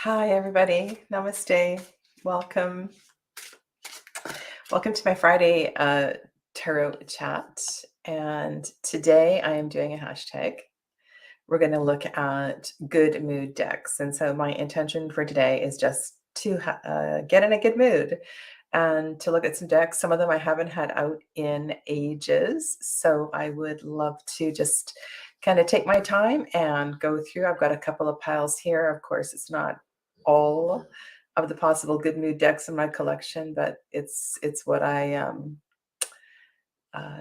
Hi, everybody. Namaste. Welcome. Welcome to my Friday tarot chat. And today I am doing a hashtag. We're going to look at good mood decks. And so my intention for today is just to get in a good mood and to look at some decks. Some of them I haven't had out in ages. So I would love to just kind of take my time and go through. I've got a couple of piles here. Of course, it's not all of the possible good mood decks in my collection, but it's what I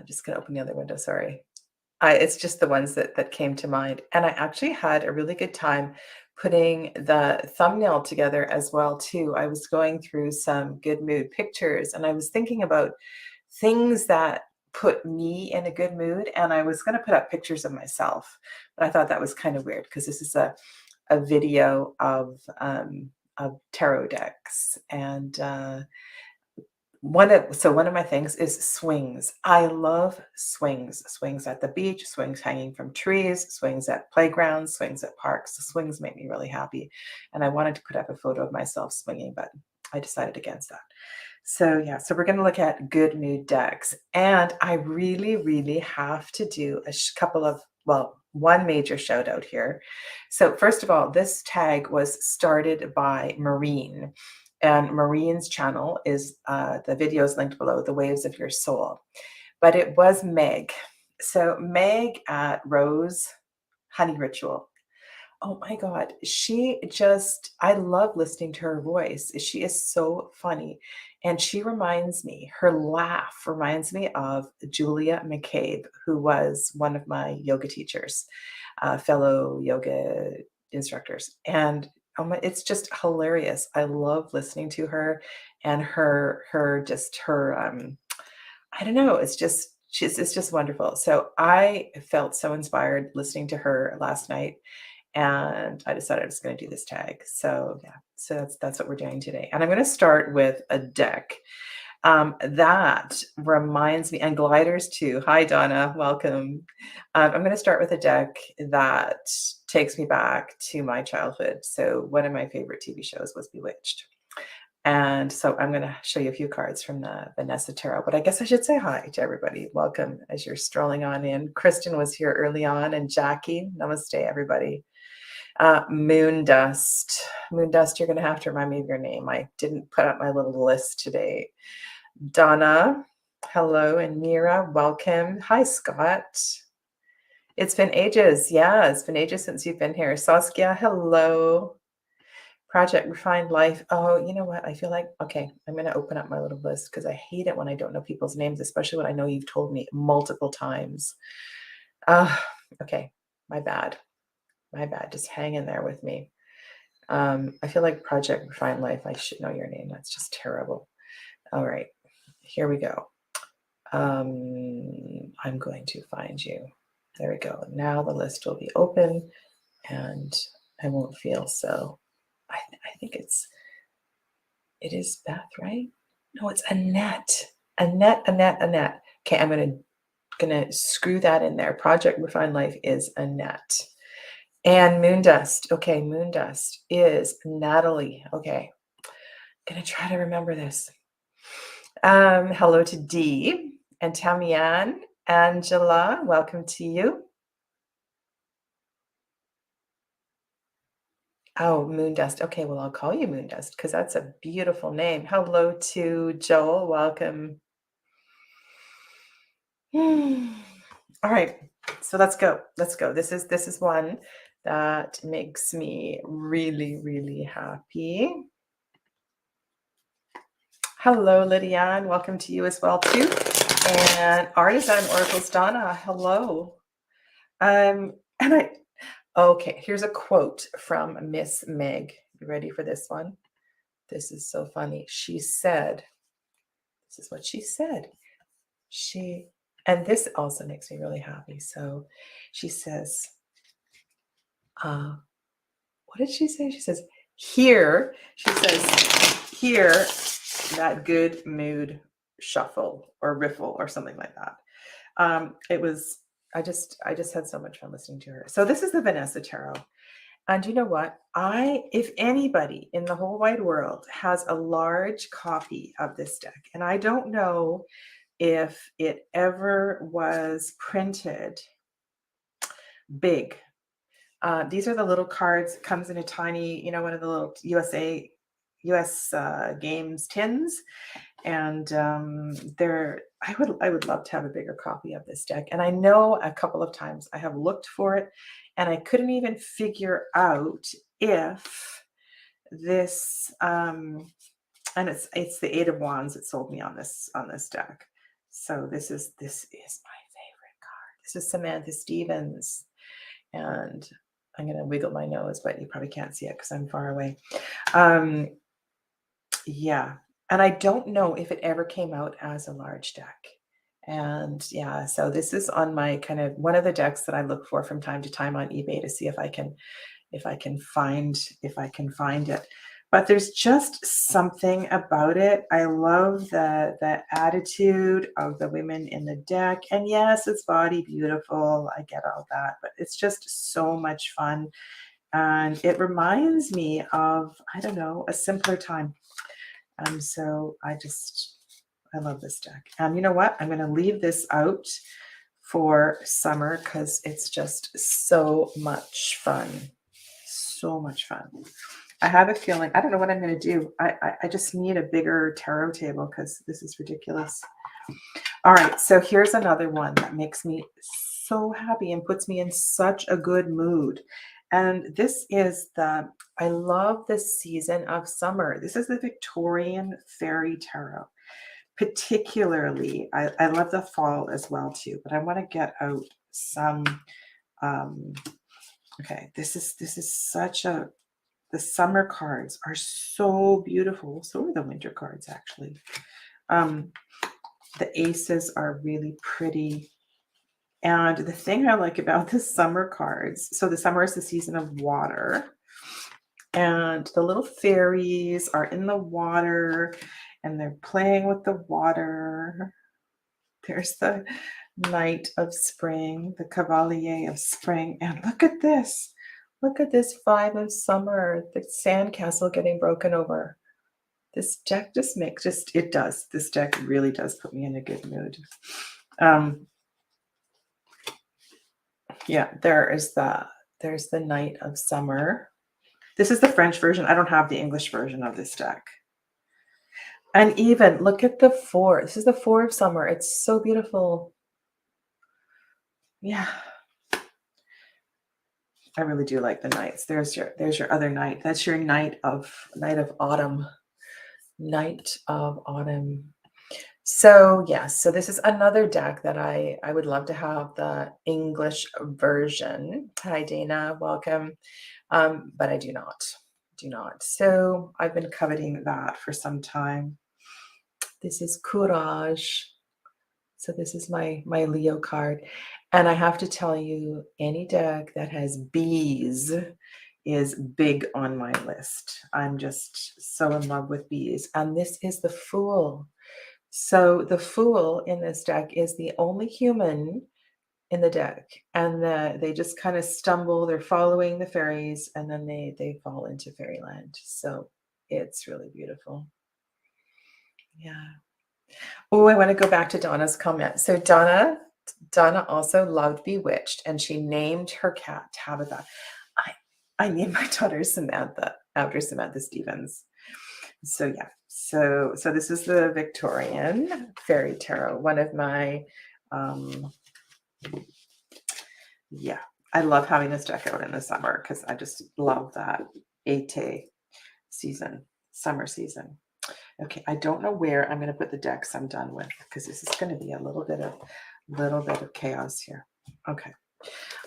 just gonna open the other window. Sorry, it's just the ones that came to mind, and I actually had a really good time putting the thumbnail together as well too. I was going through some good mood pictures, and I was thinking about things that put me in a good mood, and I was going to put up pictures of myself, but I thought that was kind of weird because this is a video of tarot decks. And one of my things is swings. I love swings. Swings at the beach, swings hanging from trees, swings at playgrounds, swings at parks. The swings make me really happy. And I wanted to put up a photo of myself swinging, but I decided against that. So yeah, so we're going to look at good mood decks. And I really, really have to do a couple of, well, one major shout out here. So first of all, this tag was started by Maureen, and Maureen's channel is, the video is linked below, The Waves of Your Soul, but it was Meg. So Meg at Rose Ritual. Oh my God, I love listening to her voice. She is so funny. And she reminds me, her laugh reminds me of Julia McCabe, who was one of my yoga teachers, fellow yoga instructors. And oh my, it's just hilarious. I love listening to her and I don't know, it's just wonderful. So I felt so inspired listening to her last night, and I decided I was going to do this tag. So yeah, so that's what we're doing today. And I'm going to start with a deck that reminds me, and gliders too. Hi, Donna, welcome. I'm going to start with a deck that takes me back to my childhood. So one of my favorite TV shows was Bewitched. And so I'm going to show you a few cards from the Vanessa Tarot, but I guess I should say hi to everybody. Welcome as you're strolling on in. Kristen was here early on, and Jackie. Namaste, everybody. Moon Dust. Moon Dust, you're going to have to remind me of your name. I didn't put up my little list today. Donna, hello. And Mira, welcome. Hi, Scott. It's been ages. Yeah, it's been ages since you've been here. Saskia, hello. Project Refined Life. Oh, you know what? I feel like, okay, I'm going to open up my little list because I hate it when I don't know people's names, especially when I know you've told me multiple times. Okay, my bad. My bad. Just hang in there with me. I feel like Project Refined Life, I should know your name. That's just terrible. All right, here we go. I'm going to find you. There we go. Now the list will be open and I won't feel so. I think it is Beth, right? No, it's Annette. Annette. Okay, I'm gonna screw that in there. Project Refined Life is Annette. And Moondust. Okay, Moondust is Natalie. Okay, gonna try to remember this. Hello to Dee and Tamian. Angela, welcome to you. Oh, Moondust. Okay, well, I'll call you Moondust because that's a beautiful name. Hello to Joel. Welcome. All right, so let's go. Let's go. This is one that makes me really, really happy. Hello, Lydiane. Welcome to you as well too. And Artisan Oracles, Donna. Hello. Okay, here's a quote from Miss Meg. You ready for this one? This is so funny. She said, this is what she said. And this also makes me really happy. So she says, what did she say? She says, here that good mood shuffle or riffle or something like that. I just had so much fun listening to her. So this is the Vanessa Tarot. And you know what? If anybody in the whole wide world has a large copy of this deck, and I don't know if it ever was printed big. These are the little cards. It comes in a tiny, one of the little US games tins, and I would love to have a bigger copy of this deck. And I know a couple of times I have looked for it, and I couldn't even figure out if this and it's the Eight of Wands that sold me on this deck. So this is my favorite card. This is Samantha Stevens, and I'm going to wiggle my nose, but you probably can't see it because I'm far away. Yeah. And I don't know if it ever came out as a large deck. And yeah, so this is on my kind of one of the decks that I look for from time to time on eBay to see if I can find it. But there's just something about it. I love the attitude of the women in the deck. And yes, it's body beautiful. I get all that, but it's just so much fun. And it reminds me of, I don't know, a simpler time. So I love this deck. And you know what? I'm going to leave this out for summer because it's just so much fun. So much fun. I have a feeling, I don't know what I'm going to do. I just need a bigger tarot table because this is ridiculous. All right, so here's another one that makes me so happy and puts me in such a good mood. And this is I love this season of summer. This is the Victorian Fairy Tarot. Particularly, I love the fall as well too, but I want to get out some, okay, this is such a, the summer cards are so beautiful. So are the winter cards, actually. The aces are really pretty. And the thing I like about the summer cards, so the summer is the season of water. And the little fairies are in the water and they're playing with the water. There's the Knight of Spring, the Cavalier of Spring. And look at this. Look at this Five of Summer, the sandcastle getting broken over. This deck just makes, it does. This deck really does put me in a good mood. Yeah, there's the Knight of Summer. This is the French version. I don't have the English version of this deck. And even look at the Four. This is the Four of Summer. It's so beautiful. Yeah. I really do like the knights. There's your other knight. That's your Knight of Autumn. Knight of Autumn. So yes, so this is another deck that I would love to have the English version. Hi Dana, welcome. But I do not. So I've been coveting that for some time. This is Courage. So this is my Leo card. And I have to tell you, any deck that has bees is big on my list. I'm just so in love with bees. And this is the Fool. So the Fool in this deck is the only human in the deck. And they just kind of stumble. They're following the fairies and then they fall into fairyland. So it's really beautiful. Yeah. Oh, I want to go back to Donna's comment. So Donna also loved Bewitched, and she named her cat Tabitha. I named my daughter Samantha after Samantha Stevens. So yeah, so this is the Victorian Fairy Tarot. One of my, yeah, I love having this deck out in the summer because I just love that Été season, summer season. Okay, I don't know where I'm going to put the decks I'm done with because this is going to be a little bit of chaos here. Okay.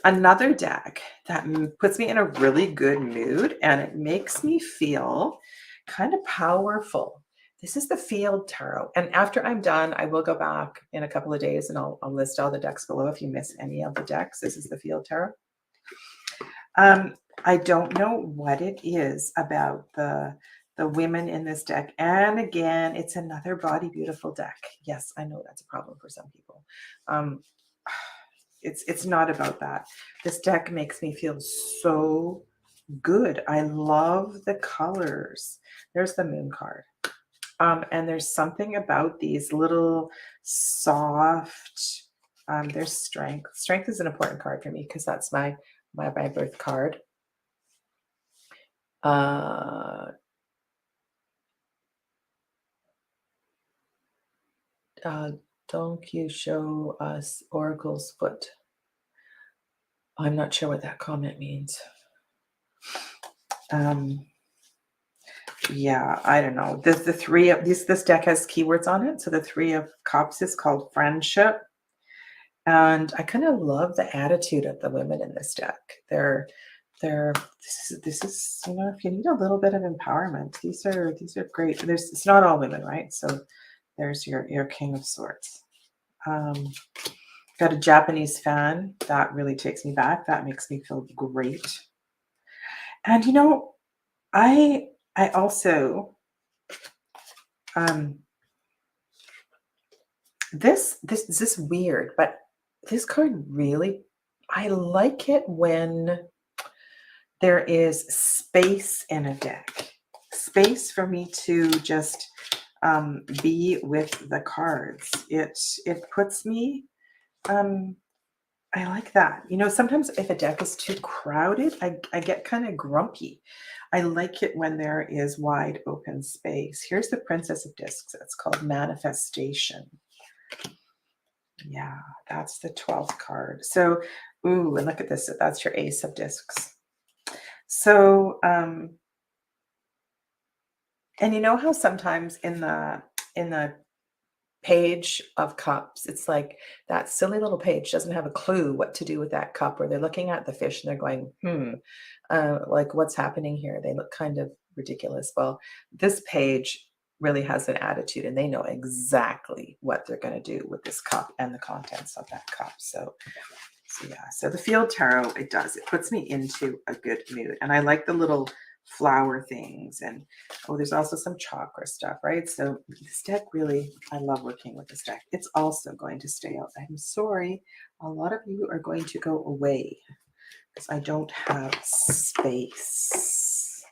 Another deck that puts me in a really good mood and it makes me feel kind of powerful. This is the Field Tarot. And after I'm done, I will go back in a couple of days and I'll list all the decks below if you miss any of the decks. This is the Field Tarot. I don't know what it is about the women in this deck. And again, it's another body beautiful deck. Yes, I know that's a problem for some people. It's not about that. This deck makes me feel so good. I love the colors. There's the moon card. And there's something about these little soft, there's strength. Strength is an important card for me because that's my birth card. Don't you show us Oracle's foot? I'm not sure what that comment means. Yeah, I don't know. The three of this deck has keywords on it. So the 3 of Cups is called friendship. And I kind of love the attitude of the women in this deck. This is, you know, if you need a little bit of empowerment, these are great. It's not all women, right? So there's your King of Swords. Got a Japanese fan. That really takes me back. That makes me feel great. And you know, I also this is weird, but this card really, I like it when there is space in a deck. Space for me to just be with the cards. It puts me, I like that. You know, sometimes if a deck is too crowded, I get kind of grumpy. I like it when there is wide open space. Here's the Princess of Discs. It's called Manifestation. Yeah, that's the 12th card. So, ooh, and look at this. That's your Ace of Discs. So, and you know how sometimes in the Page of Cups, it's like that silly little page doesn't have a clue what to do with that cup, or they're looking at the fish and they're going, like what's happening here? They look kind of ridiculous. Well, this page really has an attitude and they know exactly what they're going to do with this cup and the contents of that cup. So yeah, so the Field Tarot, it puts me into a good mood. And I like the little flower things, and there's also some chakra stuff, right? So this deck really, I love working with this deck. It's also going to stay out. I'm sorry, a lot of you are going to go away because I don't have space.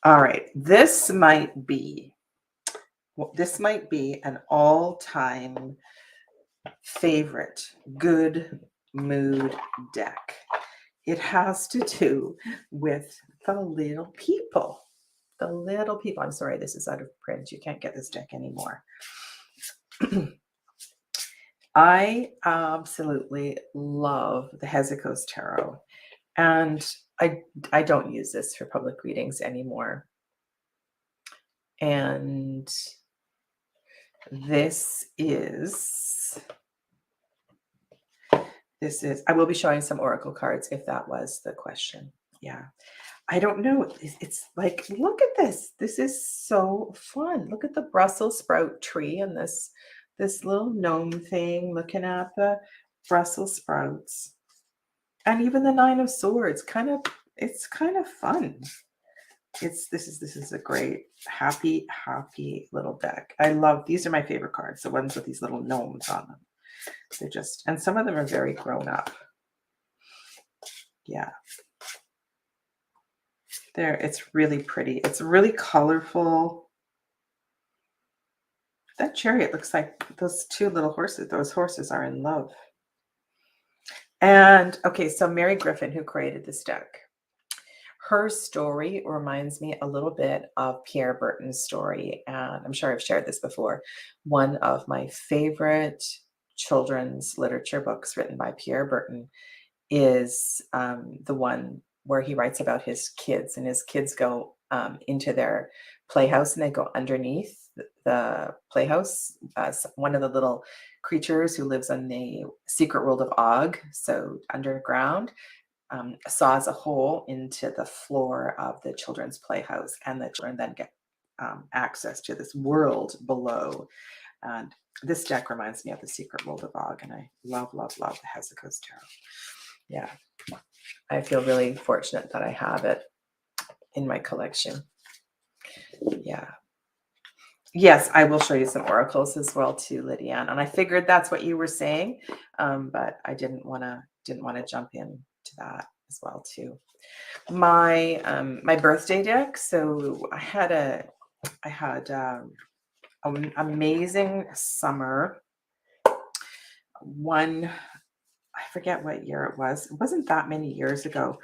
All right, this might be an all-time favorite good mood deck. It has to do with the little people. The little people. I'm sorry, this is out of print. You can't get this deck anymore. I absolutely love the Hezicos Tarot. And I don't use this for public readings anymore. And this is, I will be showing some oracle cards if that was the question. Yeah. I don't know. It's like, look at this. This is so fun. Look at the Brussels sprout tree and this little gnome thing looking at the Brussels sprouts. And even the 9 of Swords, it's kind of fun. This is a great, happy little deck. I love, these are my favorite cards, the ones with these little gnomes on them. They're just, and some of them are very grown up. Yeah. There, it's really pretty. It's really colorful. That chariot looks like those 2 little horses. Those horses are in love. And okay, so Mary Griffin, who created this deck, her story reminds me a little bit of Pierre Berton's story. And I'm sure I've shared this before. One of my favorite children's literature books written by Pierre Berton is the one where he writes about his kids, and his kids go into their playhouse and they go underneath the playhouse. One of the little creatures who lives in the secret world of Og, so underground, saws a hole into the floor of the children's playhouse, and the children then get access to this world below. And this deck reminds me of the secret world of Og, and I love the Hezicos Tarot. Yeah, I feel really fortunate that I have it in my collection. Yeah. Yes, I will show you some oracles as well too, Lydianne. And I figured that's what you were saying, but I didn't want to jump into that. as well too. My my birthday deck. So I had an amazing summer. One, I forget what year it was. It wasn't that many years ago.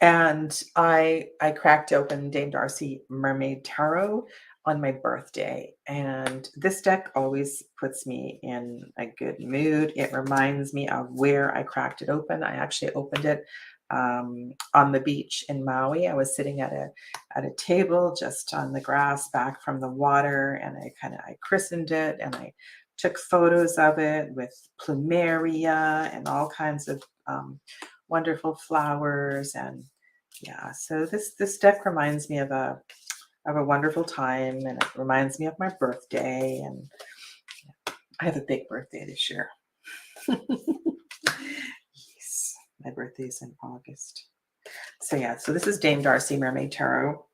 And I cracked open Dame Darcy Mermaid Tarot on my birthday. And this deck always puts me in a good mood. It reminds me of where I cracked it open. I actually opened it on the beach in Maui. I was sitting at a table just on the grass back from the water, and I christened it, and I took photos of it with plumeria and all kinds of wonderful flowers. And yeah, so this deck reminds me of a wonderful time, and it reminds me of my birthday. And I have a big birthday this year. Yes, my birthday is in August. So yeah, so this is Dame Darcy Mermaid Tarot.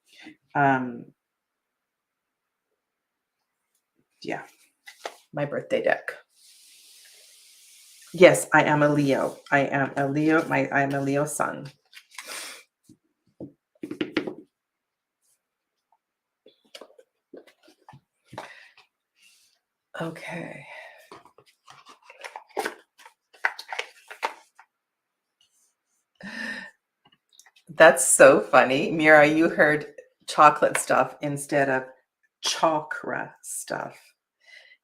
Yeah, my birthday deck. Yes, I am a Leo. I am a Leo. I am a Leo sun. Okay. That's so funny. Mira, you heard chocolate stuff instead of chakra stuff.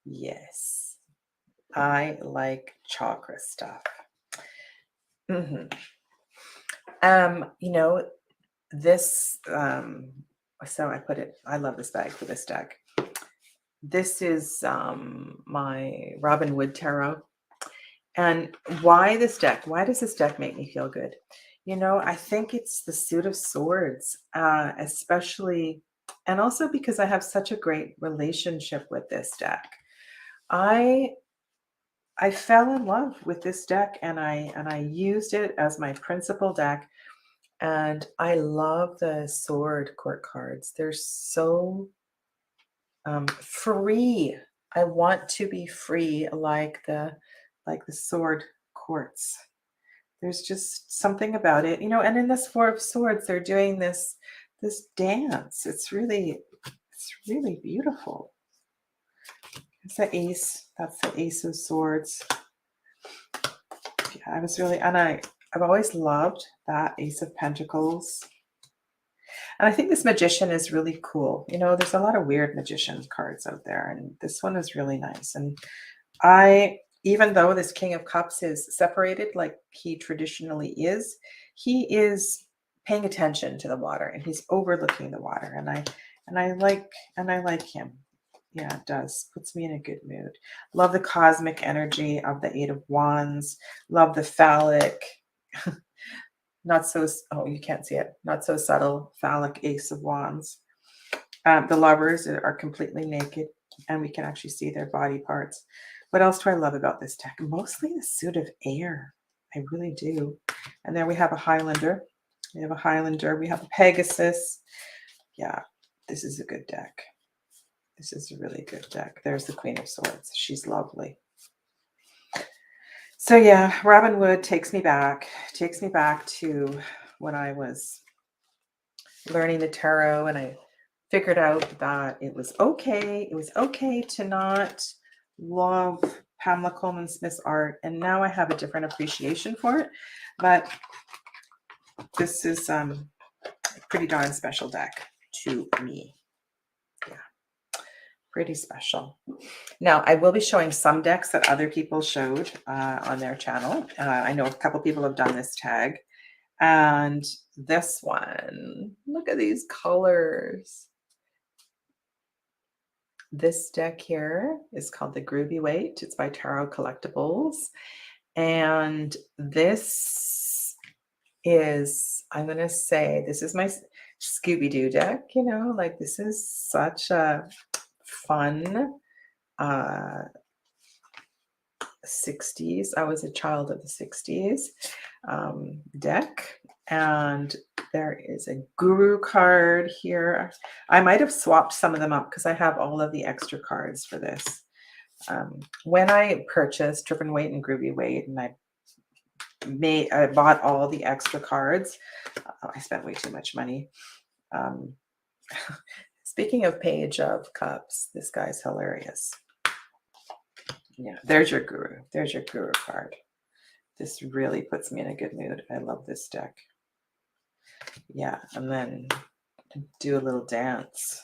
Yes, I like chakra stuff. You know, this, so I love this bag for this deck. This is my Robin Wood Tarot. And why this deck? Why does this deck make me feel good? You know, I think it's the Suit of Swords, especially, and also because I have such a great relationship with this deck. I fell in love with this deck, and I used it as my principal deck. And I love the sword court cards. They're so free. I want to be free like the sword courts. There's just something about it, you know. And in this Four of Swords, they're doing this dance. It's really beautiful. It's the ace. That's the Ace of Swords. Yeah, I was really, and I've always loved that Ace of Pentacles. And I think this Magician is really cool. You know, there's a lot of weird Magician cards out there, and this one is really nice. And even though this King of Cups is separated like he traditionally is, he is paying attention to the water, and he's overlooking the water. And I like him. Yeah, it does. Puts me in a good mood. Love the cosmic energy of the Eight of Wands. Love the phallic, not so, oh, you can't see it, not so subtle phallic Ace of Wands. The lovers are completely naked, and we can actually see their body parts. What else do I love about this deck? Mostly the Suit of Air. I really do. And there we have a Highlander. We have a Highlander. We have a Pegasus. Yeah, this is a good deck. This is a really good deck. There's the Queen of Swords. She's lovely. So yeah, Robin Wood takes me back to when I was learning the tarot, and I figured out that it was okay. It was okay to not love Pamela Coleman Smith's art, and now I have a different appreciation for it. But this is a pretty darn special deck to me. Yeah, pretty special. Now, I will be showing some decks that other people showed on their channel. I know a couple people have done this tag. And this one, look at these colors. This deck here is called the Groovy Waite. It's by Tarot Collectibles. And this is, I'm going to say, this is my Scooby-Doo deck. You know, like this is such a fun 60s. I was a child of the 60s deck. And there is a Guru card here. I might have swapped some of them up because I have all of the extra cards for this. When I purchased Driven Waite and Groovy Waite, and I I bought all the extra cards. I spent way too much money. Speaking of Page of Cups, this guy's hilarious. Yeah, there's your guru. There's your guru card. This really puts me in a good mood. I love this deck. Yeah, and then do a little dance.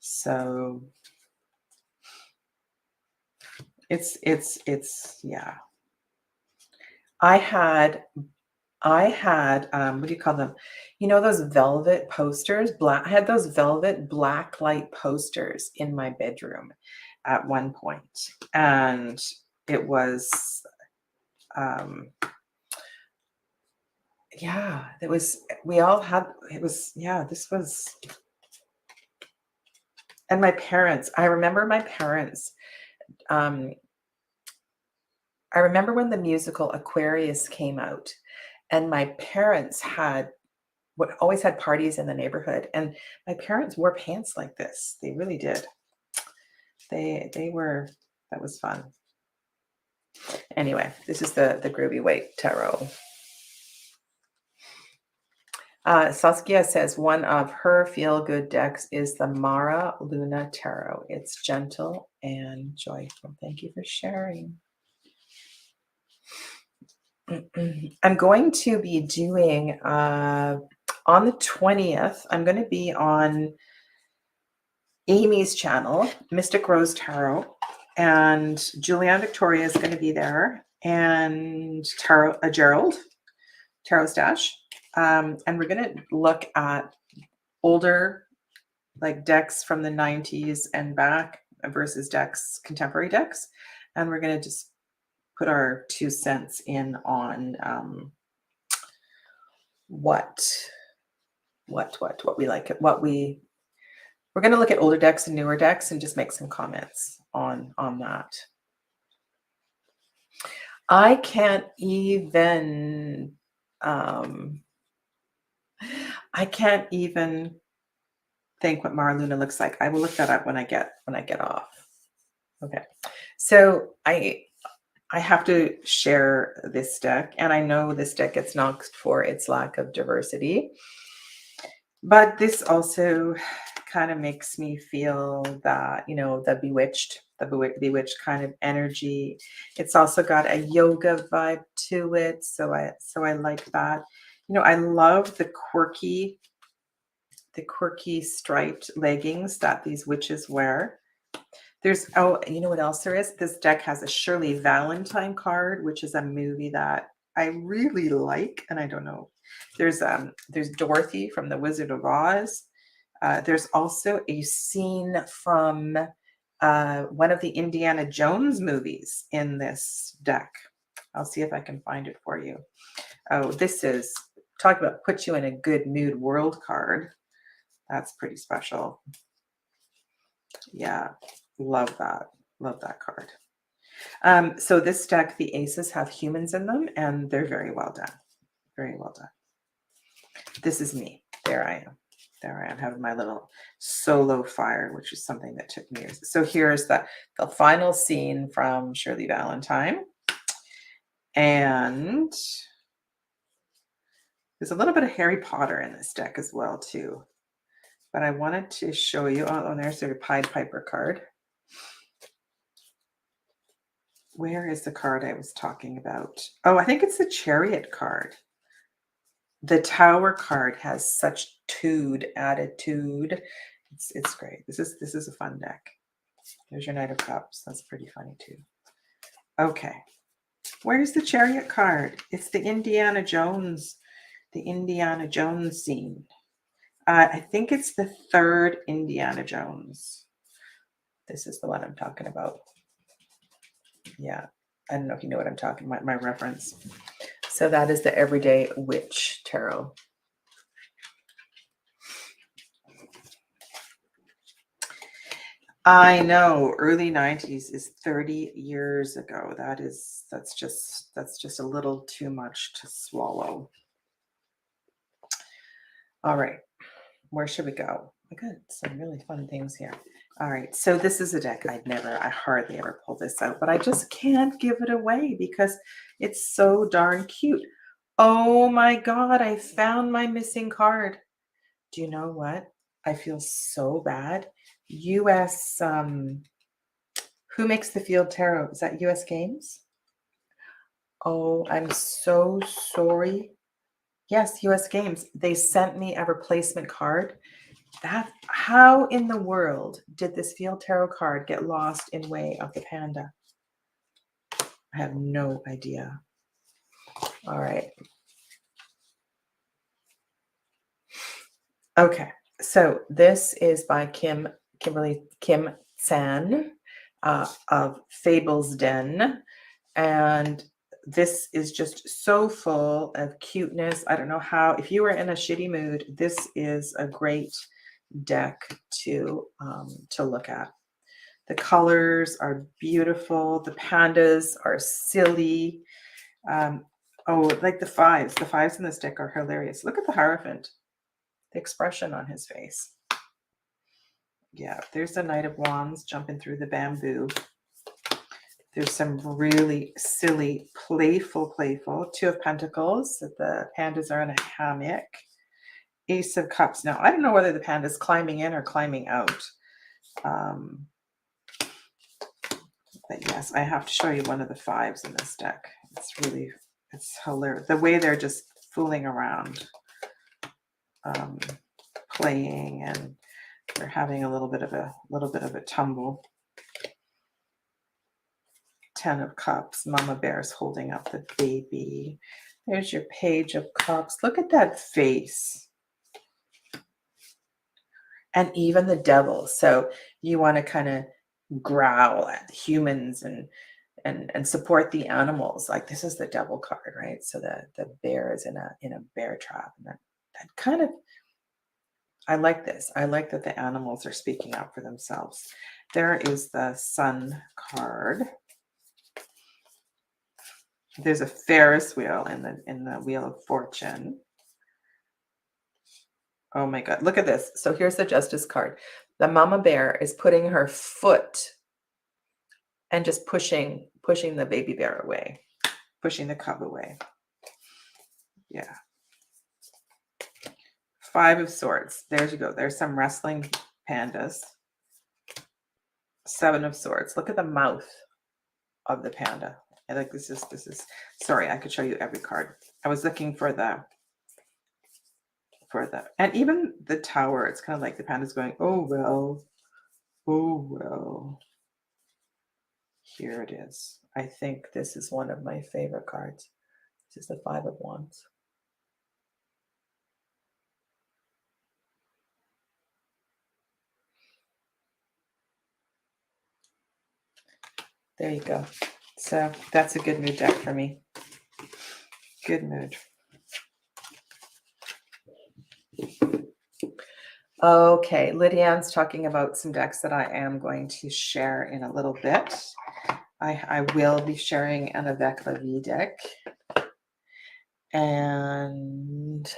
So it's yeah. I had what do you call them? You know, those velvet posters, I had those velvet black light posters in my bedroom at one point, and it was yeah, it was, we all had, it was, yeah, this was, and my parents, I remember my parents, I remember when the musical Aquarius came out, and my parents always had parties in the neighborhood, and my parents wore pants like this. They really did. They were, that was fun. Anyway, this is the Groovy Waite Tarot. Saskia says one of her feel-good decks is the Mara Luna Tarot. It's gentle and joyful. Thank you for sharing. I'm going to be doing, on the 20th, I'm going to be on Amy's channel, Mystic Rose Tarot, and Julianne Victoria is going to be there, and Gerald, Tarot Stash. And we're going to look at older, like decks from the 90s and back versus decks, contemporary decks. And we're going to just put our 2 cents in on what we like, we're going to look at older decks and newer decks and just make some comments on that. I can't even think what Mara Luna looks like. I will look that up when I get off. Okay. So I have to share this deck, and I know this deck gets knocked for its lack of diversity, but this also kind of makes me feel that, you know, the bewitched kind of energy. It's also got a yoga vibe to it, so I like that. You know, I love the quirky striped leggings that these witches wear. There's, oh, you know what else there is? This deck has a Shirley Valentine card, which is a movie that I really like, and I don't know. There's Dorothy from The Wizard of Oz. There's also a scene from one of the Indiana Jones movies in this deck. I'll see if I can find it for you. Oh, this is, talk about put you in a good mood world card. That's pretty special. Yeah, love that. Love that card. So this deck, the aces have humans in them, and they're very well done. Very well done. This is me. There I am. There I am having my little solo fire, which is something that took me years. So here's the final scene from Shirley Valentine. And there's a little bit of Harry Potter in this deck as well, too. But I wanted to show you, oh, there's the Pied Piper card. Where is the card I was talking about? Oh, I think it's the Chariot card. The Tower card has such attitude. It's great. This is a fun deck. There's your Knight of Cups. That's pretty funny too. Okay. Where's the Chariot card? It's the Indiana Jones scene. I think it's the third Indiana Jones. This is the one I'm talking about. Yeah. I don't know if you know what I'm talking about, my reference. So that is the Everyday Witch Tarot. I know, early 90s is 30 years ago. That's just a little too much to swallow. All right, where should we go? I got some really fun things here. All right, so this is a deck I hardly ever pull this out, but I just can't give it away because it's so darn cute. Oh my God, I found my missing card. Do you know what? I feel so bad. US, who makes the Field Tarot? Is that US Games? Oh, I'm so sorry. Yes, US Games. They sent me a replacement card. How in the world did this Field Tarot card get lost in way of the panda? I have no idea. All right. Okay. So this is by Kim San of Fable's Den. And this is just so full of cuteness. I don't know how, if you were in a shitty mood, this is a great deck to look at. The colors are beautiful. The pandas are silly. Oh, like the fives. The fives in this deck are hilarious. Look at the Hierophant. The expression on his face. Yeah, there's the Knight of Wands jumping through the bamboo. There's some really silly, playful. Two of Pentacles. That the pandas are in a hammock. Ace of Cups. Now, I don't know whether the panda's climbing in or climbing out. But yes, I have to show you one of the fives in this deck. It's hilarious. The way they're just fooling around, playing, and they're having a little bit of a tumble. 10 of Cups. Mama Bear's holding up the baby. There's your Page of Cups. Look at that face. And even the Devil. So you want to kind of growl at humans and support the animals. Like this is the Devil card, right? So the bear is in a bear trap. And that kind of, I like this. I like that the animals are speaking up for themselves. There is the Sun card. There's a Ferris wheel in the Wheel of Fortune. Oh my God, look at this. So here's the Justice card. The mama bear is putting her foot and just pushing the baby bear away, pushing the cub away. Yeah. 5 of Swords. There you go. There's some wrestling pandas. 7 of Swords. Look at the mouth of the panda. I like this is sorry, I could show you every card. I was looking for the and even the Tower. It's kind of like the panda's going, oh well. Here it is. I think this is one of my favorite cards. This is the 5 of Wands. There you go. So that's a good mood deck for me. Good mood. Okay, Lydianne's talking about some decks that I am going to share in a little bit. I will be sharing an Avec La Vie deck. And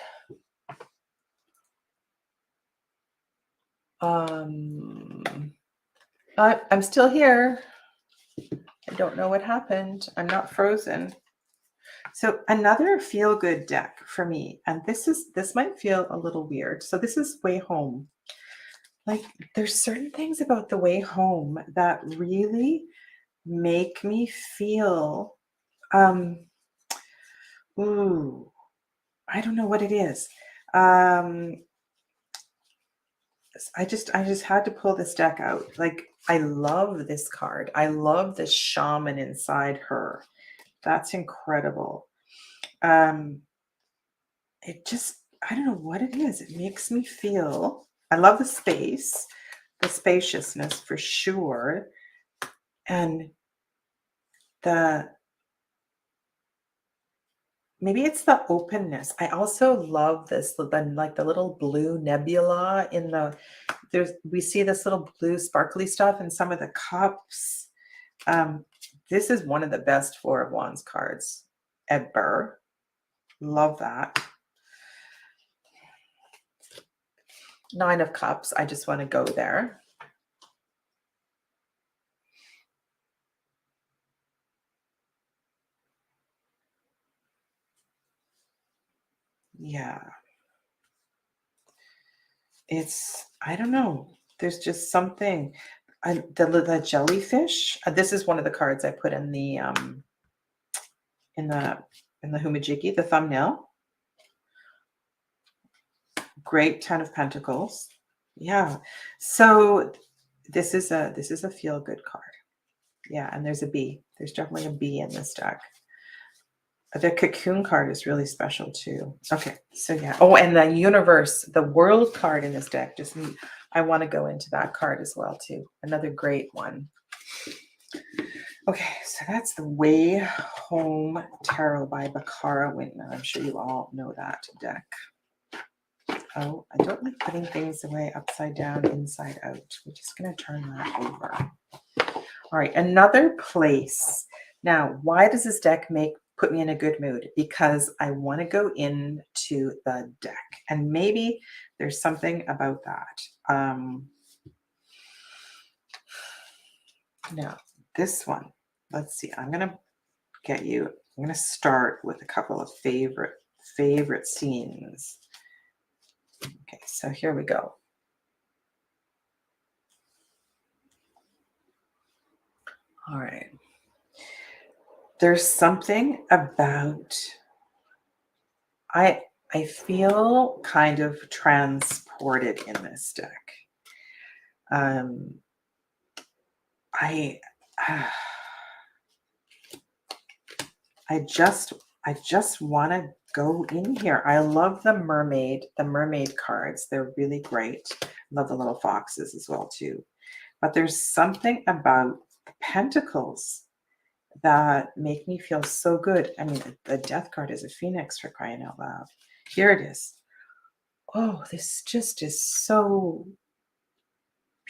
I'm still here. I don't know what happened. I'm not frozen. So another feel-good deck for me, and this might feel a little weird. So this is Way Home. Like there's certain things about the Way Home that really make me feel ooh, I don't know what it is. I just had to pull this deck out. Like I love this card. I love the shaman inside her. That's incredible. It just, I don't know what it is. It makes me feel, I love the space, the spaciousness for sure. And maybe it's the openness. I also love this, like the little blue nebula in we see this little blue sparkly stuff in some of the cups. This is one of the best 4 of Wands cards ever. Love that. Nine of Cups. I just want to go there. Yeah. It's, I don't know. There's just something. The jellyfish. This is one of the cards I put in the Humajiki, the thumbnail. Great 10 of Pentacles. Yeah. So this is a feel good card. Yeah, and there's a bee. There's definitely a bee in this deck. The cocoon card is really special too. Okay, so yeah. Oh, and the universe, the world card in this deck. I want to go into that card as well too. Another great one. Okay, so that's the Way Home Tarot by Bakara Whitman. I'm sure you all know that deck. Oh, I don't like putting things away upside down, inside out. We're just going to turn that over. All right, another place. Now, why does this deck put me in a good mood? Because I want to go into the deck, and maybe there's something about that. Now, this one, let's see. I'm going to start with a couple of favorite scenes. Okay, so here we go. All right. There's something about, I feel kind of transported in this deck. I just want to go in here. I love the mermaid cards. They're really great. Love the little foxes as well too. But there's something about the pentacles that make me feel so good. I mean, the death card is a phoenix, for crying out loud. Here it is. Oh, this just is so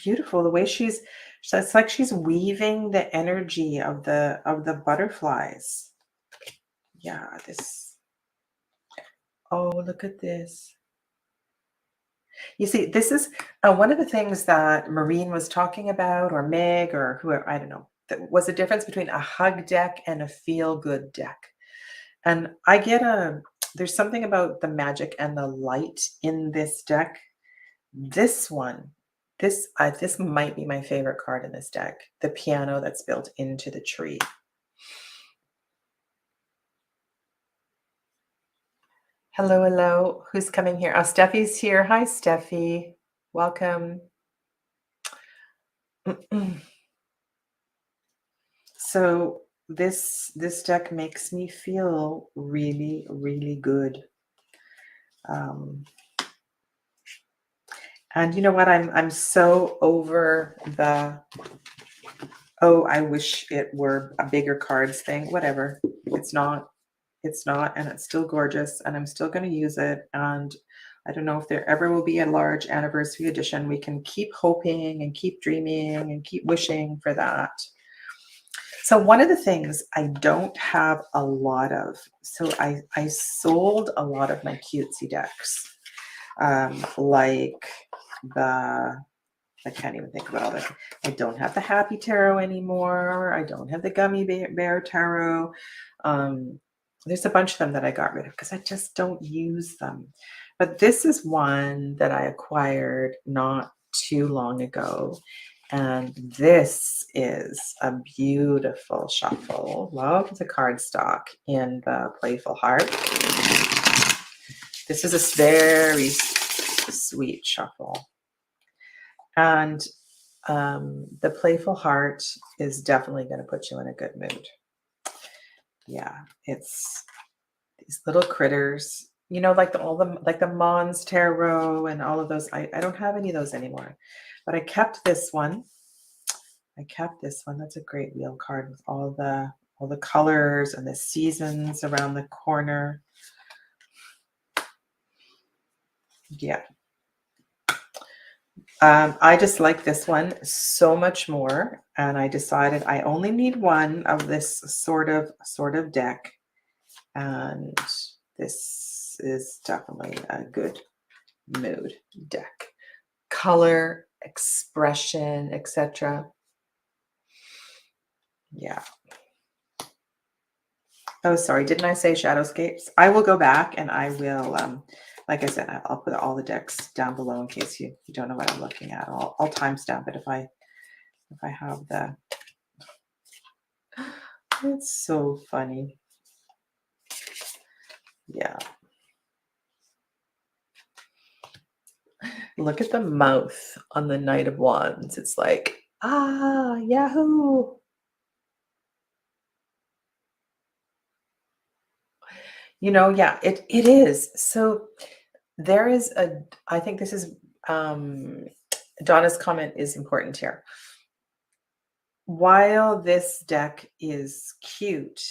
beautiful. The way it's like she's weaving the energy of the butterflies. Yeah, oh, look at this. You see, this is one of the things that Maureen was talking about, or Meg, or whoever, I don't know, that was the difference between a hug deck and a feel-good deck. And there's something about the magic and the light in this deck. This one, this might be my favorite card in this deck, the piano that's built into the tree. Hello, hello. Who's coming here? Oh, Steffi's here. Hi, Steffi. Welcome. So this deck makes me feel really, really good. And you know what? I'm so over the, oh, I wish it were a bigger cards thing. Whatever. It's not, and it's still gorgeous, and I'm still going to use it. And I don't know if there ever will be a large anniversary edition. We can keep hoping and keep dreaming and keep wishing for that. So one of the things I don't have a lot of, so I sold a lot of my cutesy decks, like I can't even think about all that. I don't have the Happy Tarot anymore. I don't have the Gummy Bear Tarot. There's a bunch of them that I got rid of because I just don't use them. But this is one that I acquired not too long ago. And this is a beautiful shuffle. Love the cardstock in the Playful Heart. This is a very sweet shuffle. And the Playful Heart is definitely going to put you in a good mood. Yeah, it's these little critters, you know, like the Mons Tarot and all of those. I don't have any of those anymore, but I kept this one. That's a great wheel card with all the colors and the seasons around the corner. Yeah. I just like this one so much more, and I decided I only need one of this sort of deck, and this is definitely a good mood deck. color, expression, etc. Yeah. Oh, sorry. Didn't I say Shadowscapes? I will go back and I will, like I said, I'll put all the decks down below in case you don't know what I'm looking at. I'll timestamp it if I have the. It's so funny. Yeah. Look at the mouth on the Knight of Wands. It's like, ah, Yahoo. Yeah, it is. So there is I think this is, Donna's comment is important here. While this deck is cute,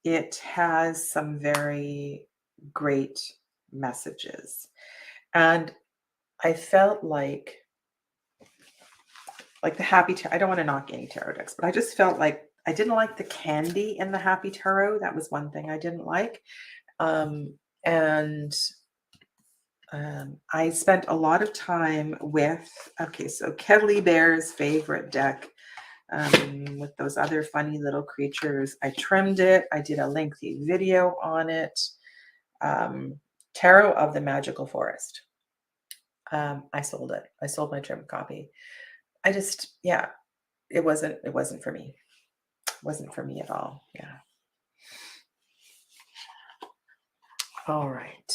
it has some very great messages. And I felt like the Happy Tarot, I don't want to knock any tarot decks, but I just felt like I didn't like the candy in the Happy Tarot. That was one thing I didn't like. And I spent a lot of time with, so Kelly Bear's favorite deck, with those other funny little creatures. I trimmed it. I did a lengthy video on it. Tarot of the Magical Forest. I sold it. I sold my trimmed copy. I just, yeah, it wasn't for me. It wasn't for me at all. Yeah. All right.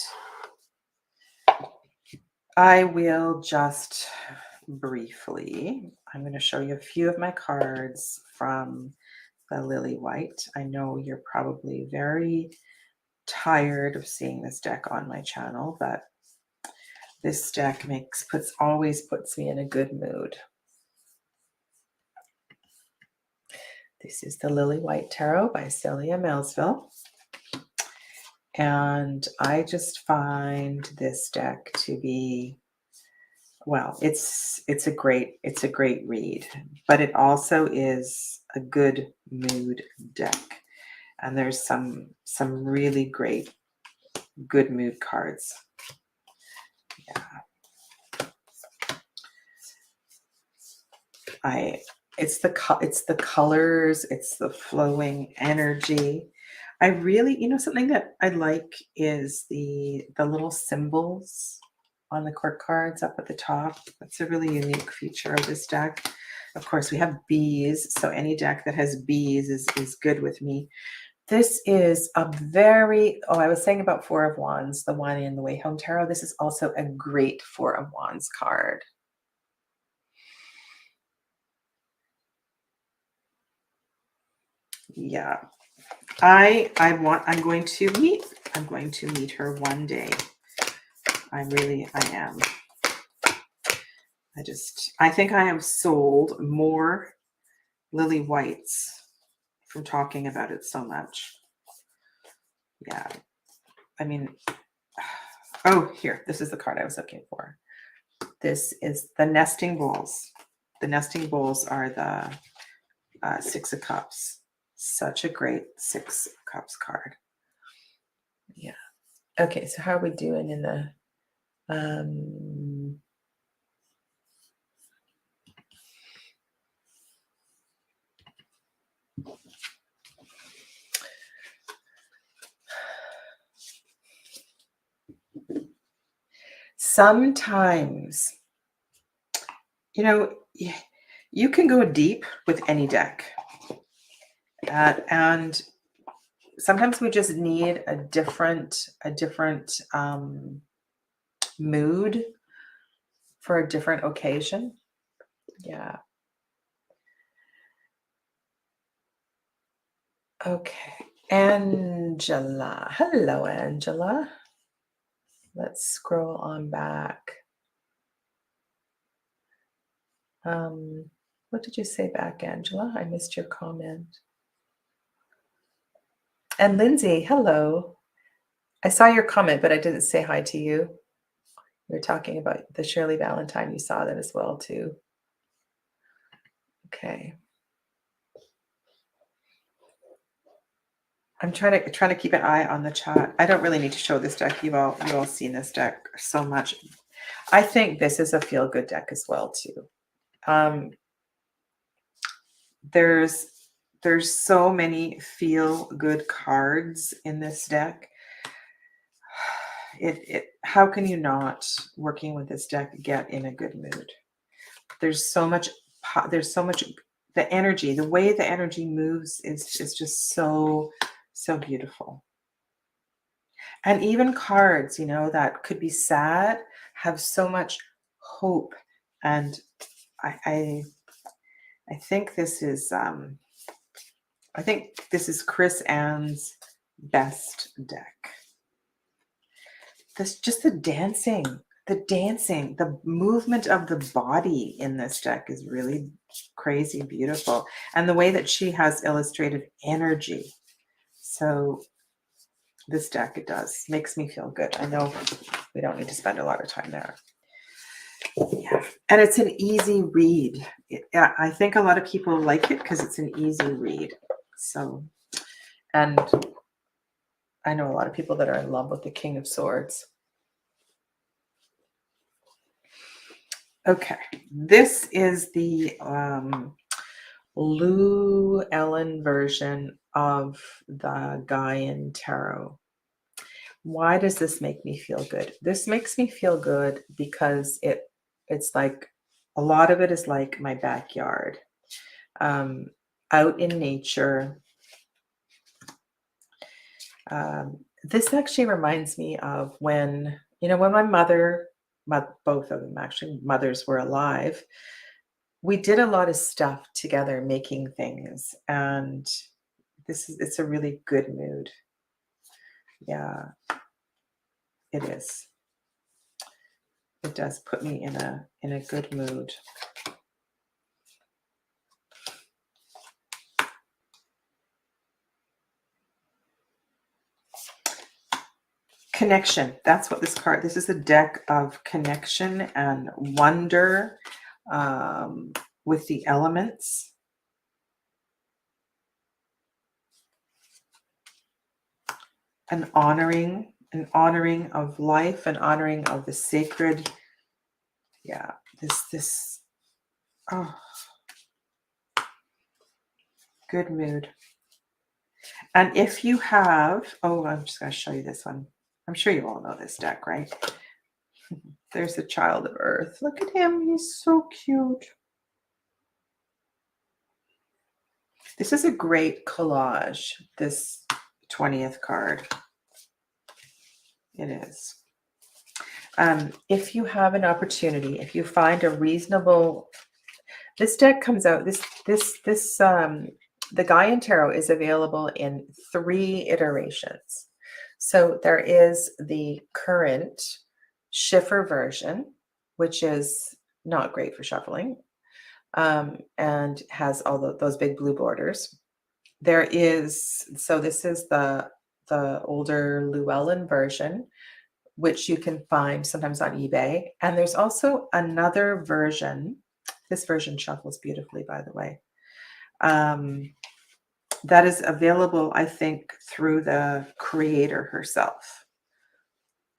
I will just briefly, I'm going to show you a few of my cards from the Lily White. I know you're probably very tired of seeing this deck on my channel, but this deck always puts me in a good mood. This is the Lily White Tarot by Celia Milesville. And I just find this deck to be, well, it's a great read, but it also is a good mood deck. And there's some really great good mood cards. Yeah. It's the colors, it's the flowing energy. I really, something that I like is the little symbols on the court cards up at the top. That's a really unique feature of this deck. Of course, we have bees, so any deck that has bees is good with me. This is a very, I was saying about Four of Wands, the one in the Way Home Tarot. This is also a great Four of Wands card. Yeah. I'm going to meet her one day. I am. I think I have sold more Lily Whites from talking about it so much. Yeah. I mean, here, this is the card I was looking for. This is the Nesting Bowls. The Nesting Bowls are the Six of Cups. Such a great Six of Cups card. Yeah. Okay, so how are we doing in the sometimes, you can go deep with any deck. And sometimes we just need a different mood for a different occasion. Yeah. Okay. Angela. Hello, Angela. Let's scroll on back. What did you say back, Angela? I missed your comment. And Lindsay, hello. I saw your comment, but I didn't say hi to you. We were talking about the Shirley Valentine. You saw that as well, too. Okay. I'm trying to keep an eye on the chat. I don't really need to show this deck. You've all seen this deck so much. I think this is a feel-good deck as well too. There's so many feel-good cards in this deck. How can you not, working with this deck, get in a good mood? There's so much the energy, the way the energy moves is just so beautiful. And even cards, you know, that could be sad have so much hope. And I think this is Chris Ann's best deck. This just the dancing, the movement of the body in this deck is really crazy beautiful. And the way that she has illustrated energy. So this deck, it does, makes me feel good. I know we don't need to spend a lot of time there. Yeah. And it's an easy read. I think a lot of people like it because it's an easy read. So, and I know a lot of people that are in love with the King of Swords. Okay, this is the Lou Ellen version of the Gaian Tarot. Why does this make me feel good? This makes me feel good because it's like a lot of it is like my backyard, out in nature. This actually reminds me of when, you know, when my mother, both of them actually, mothers were alive, we did a lot of stuff together, making things, and it's a really good mood. Yeah, it is. It does put me in a good mood. Connection. That's what this is a deck of connection and wonder with the elements. An honoring of life, an honoring of the sacred. Yeah, oh, good mood. And if you have, I'm just going to show you this one. I'm sure you all know this deck, right? There's the Child of Earth. Look at him. He's so cute. This is a great collage, this 20th card. It is. If you have an opportunity, if you find a reasonable, this deck comes out, the Gaian Tarot is available in 3 iterations. So there is the current Schiffer version, which is not great for shuffling, and has all those big blue borders. There is, so this is the older Llewellyn version, which you can find sometimes on eBay. And there's also another version. This version shuffles beautifully, by the way. That is available, I think, through the creator herself.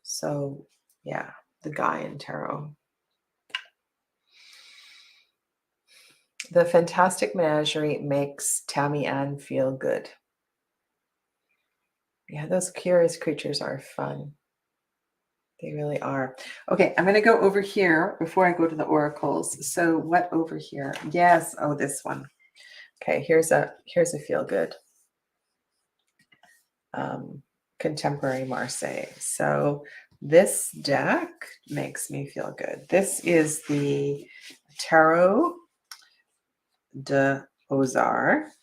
So, yeah, the Gaian Tarot. The Fantastic Menagerie makes Tammy Ann feel good. Yeah, those curious creatures are fun. They really are. Okay, I'm going to go over here before I go to the oracles. So what over here? Yes, oh, this one. Okay, here's a feel good. Contemporary Marseille. So this deck makes me feel good. This is the Tarot de Aux Arcs.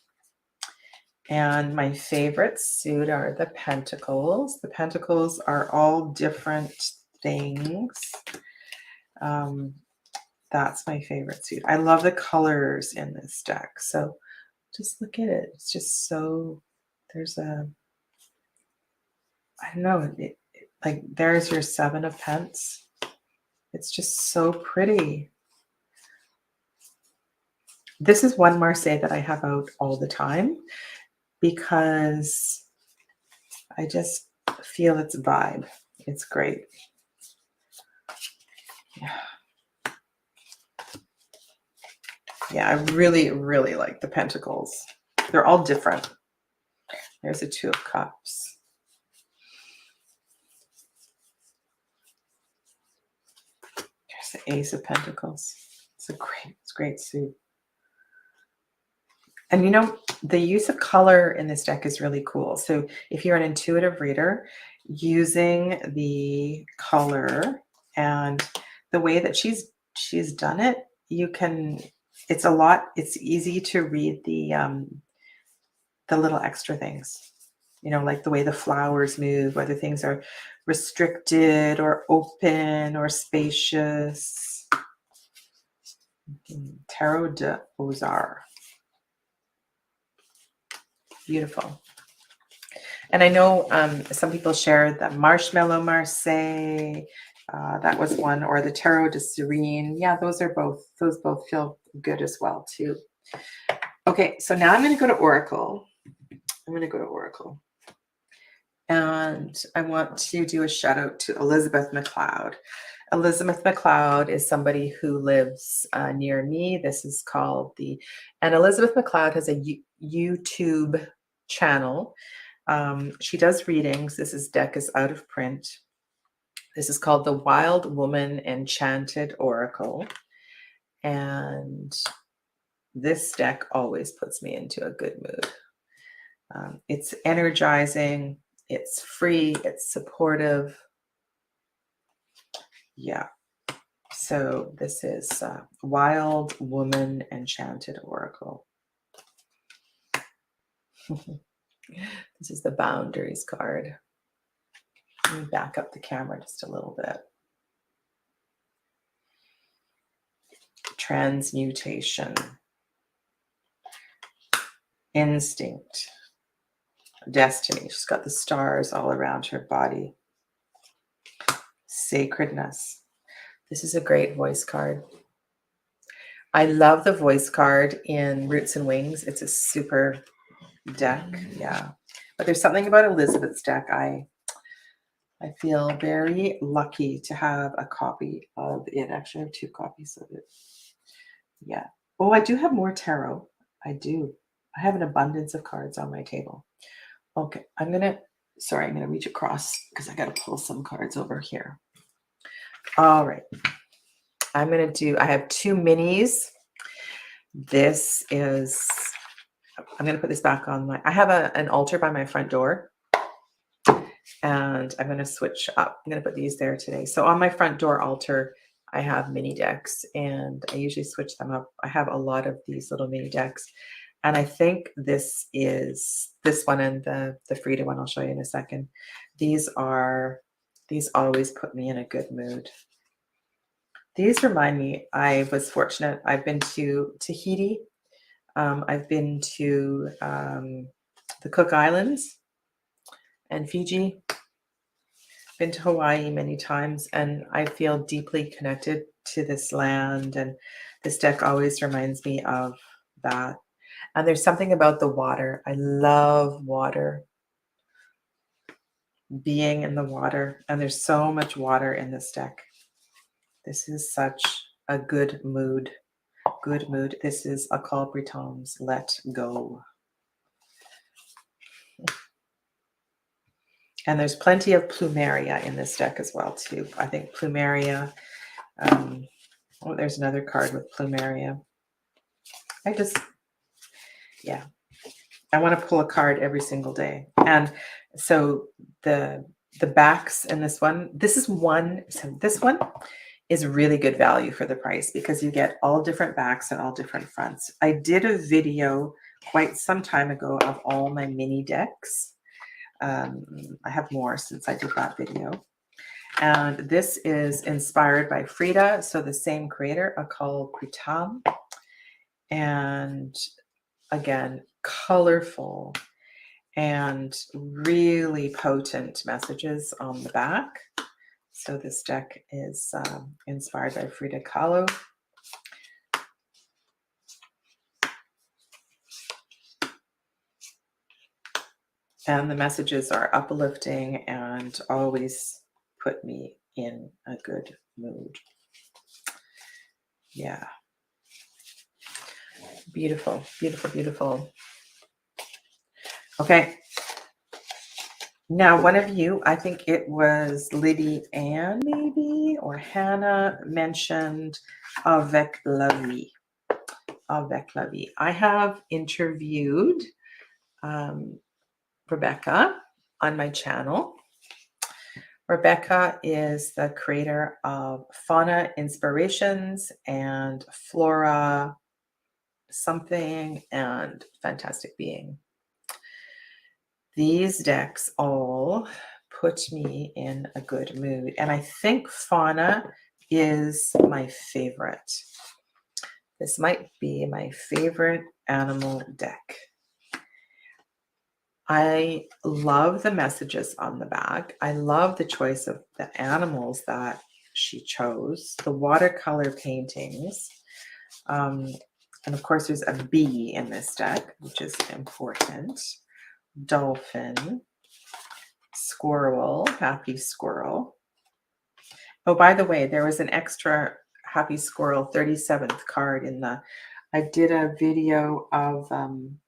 And my favorite suit are the Pentacles. The Pentacles are all different things. That's my favorite suit. I love the colors in this deck. So just look at it. It's just so, there's a, I don't know, like there's your 7 of Pence. It's just so pretty. This is one Marseille that I have out all the time because I just feel its vibe. It's great. Yeah, I really, really like the Pentacles. They're all different. There's a Two of Cups. There's the Ace of Pentacles. It's great suit. And you know, the use of color in this deck is really cool. So if you're an intuitive reader, using the color and the way that she's done it, you can, it's easy to read the little extra things, you know, like the way the flowers move, whether things are restricted or open or spacious. Tarot de Aux Arcs. Beautiful. And I know some people shared the Marshmallow Marseille. That was one, or the Tarot de Serene. Yeah, those both feel good as well too. Okay, so now I'm going to go to Oracle. And I want to do a shout out to Elizabeth McLeod. Elizabeth McLeod is somebody who lives near me. This is called and Elizabeth McLeod has a YouTube channel. She does readings. This deck is out of print. This is called the Wild Woman Enchanted Oracle. And this deck always puts me into a good mood. It's energizing. It's free. It's supportive. Yeah. So this is Wild Woman Enchanted Oracle. This is the Boundaries card. Let me back up the camera just a little bit. Transmutation. Instinct. Destiny. She's got the stars all around her body. Sacredness. This is a great voice card. I love the voice card in Roots and Wings. It's a super deck. Yeah. But there's something about Elizabeth's deck. I feel very lucky to have a copy of it. Actually, I have 2 copies of it. Yeah. Oh, I do have more tarot. I do. I have an abundance of cards on my table. Okay. I'm going to reach across because I got to pull some cards over here. All right. I have 2 minis. I'm going to put this back on I have an altar by my front door. And I'm going to switch up. I'm going to put these there today. So on my front door altar, I have mini decks, and I usually switch them up. I have a lot of these little mini decks. And I think this one and the Frida one I'll show you in a second. These always put me in a good mood. These remind me, I was fortunate. I've been to Tahiti. I've been to the Cook Islands and Fiji. Been to Hawaii many times, and I feel deeply connected to this land, and this deck always reminds me of that. And there's something about the water. I love water, being in the water, and there's so much water in this deck. This is such a good mood. This is Accal Breton's Let Go. And there's plenty of Plumeria in this deck as well, too. I think Plumeria. There's another card with Plumeria. I want to pull a card every single day. And so the backs in this one, this one is really good value for the price because you get all different backs and all different fronts. I did a video quite some time ago of all my mini decks. I have more since I did that video. And this is inspired by Frida, so the same creator, Accal Breton. And again, colorful and really potent messages on the back. So this deck is inspired by Frida Kahlo. And the messages are uplifting and always put me in a good mood. Yeah. Beautiful, beautiful, beautiful. Okay. Now, one of you, I think it was Lydia Ann maybe, or Hannah, mentioned Avec la vie. Avec la vie. I have interviewed Rebecca on my channel. Rebecca is the creator of Fauna Inspirations and Flora something and Fantastic Being. These decks all put me in a good mood. And I think Fauna is my favorite. This might be my favorite animal deck. I love the messages on the back. I love the choice of the animals that she chose, the watercolor paintings. And of course, there's a bee in this deck, which is important. Dolphin, squirrel, happy squirrel. Oh, by the way, there was an extra happy squirrel 37th card in the, I did a video of come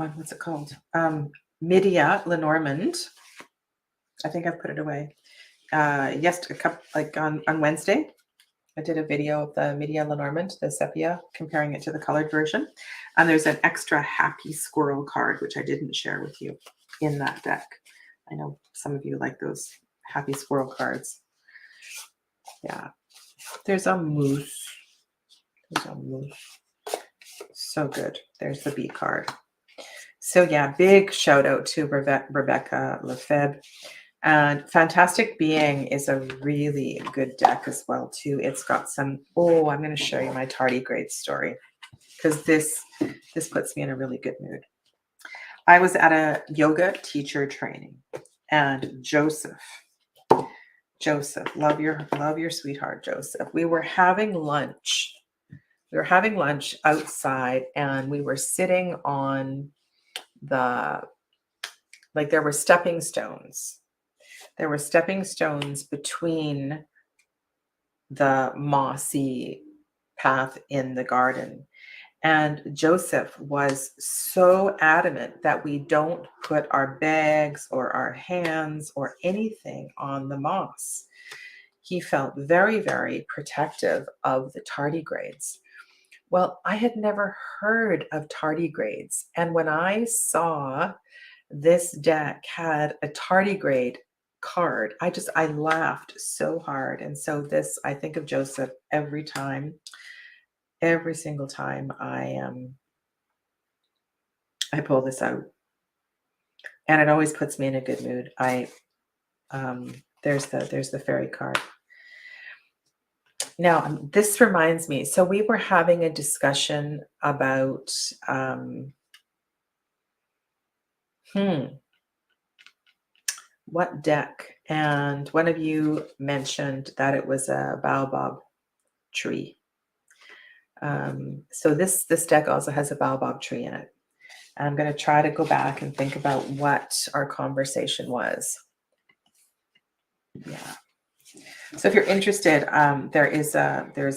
on, what's it called? Media Lenormand. I think I've put it away. Yes, on Wednesday, I did a video of the Media Lenormand, the sepia, comparing it to the colored version. And there's an extra happy squirrel card, which I didn't share with you in that deck. I know some of you like those happy squirrel cards. Yeah. There's a moose. There's a moose. So good. There's the bee card. So yeah, big shout out to Rebecca Lefebvre. And Fantastic Being is a really good deck as well too. It's got some, I'm going to show you my tardigrade story because this puts me in a really good mood. I was at a yoga teacher training and Joseph, love your sweetheart, Joseph. We were having lunch. We were having lunch outside and we were sitting on there were stepping stones. There were stepping stones between the mossy path in the garden. And Joseph was so adamant that we don't put our bags or our hands or anything on the moss. He felt very, very protective of the tardigrades. Well, I had never heard of tardigrades. And when I saw this deck had a tardigrade card, I laughed so hard. And so I think of Joseph every single time I pull this out. And it always puts me in a good mood. There's the fairy card. Now, this reminds me, so we were having a discussion about what deck, and one of you mentioned that it was a baobab tree. So this deck also has a baobab tree in it. And I'm going to try to go back and think about what our conversation was. Yeah. So if you're interested, there's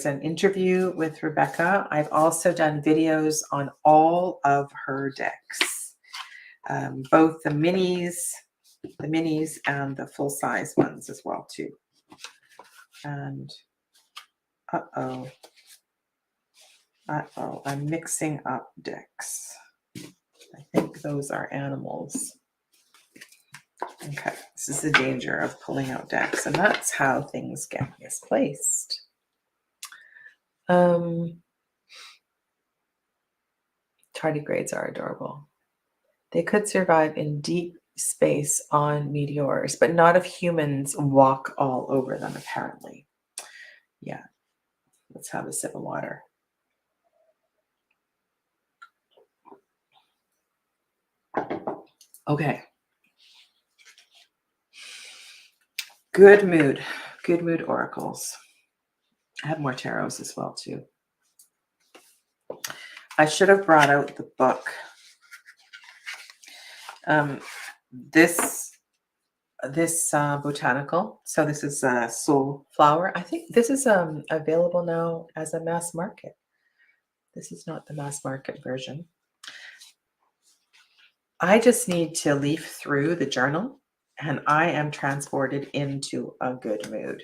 an interview with Rebecca. I've also done videos on all of her decks, both the minis and the full size ones as well too. And I'm mixing up decks. I think those are animals. Okay, this is the danger of pulling out decks, and that's how things get misplaced. Tardigrades are adorable. They could survive in deep space on meteors, but not if humans walk all over them, apparently. Yeah, let's have a sip of water. Okay. Good mood oracles. I have more tarots as well too. I should have brought out the book. This this botanical. So this is Soulflower. I think this is available now as a mass market. This is not the mass market version. I just need to leaf through the journal and I am transported into a good mood.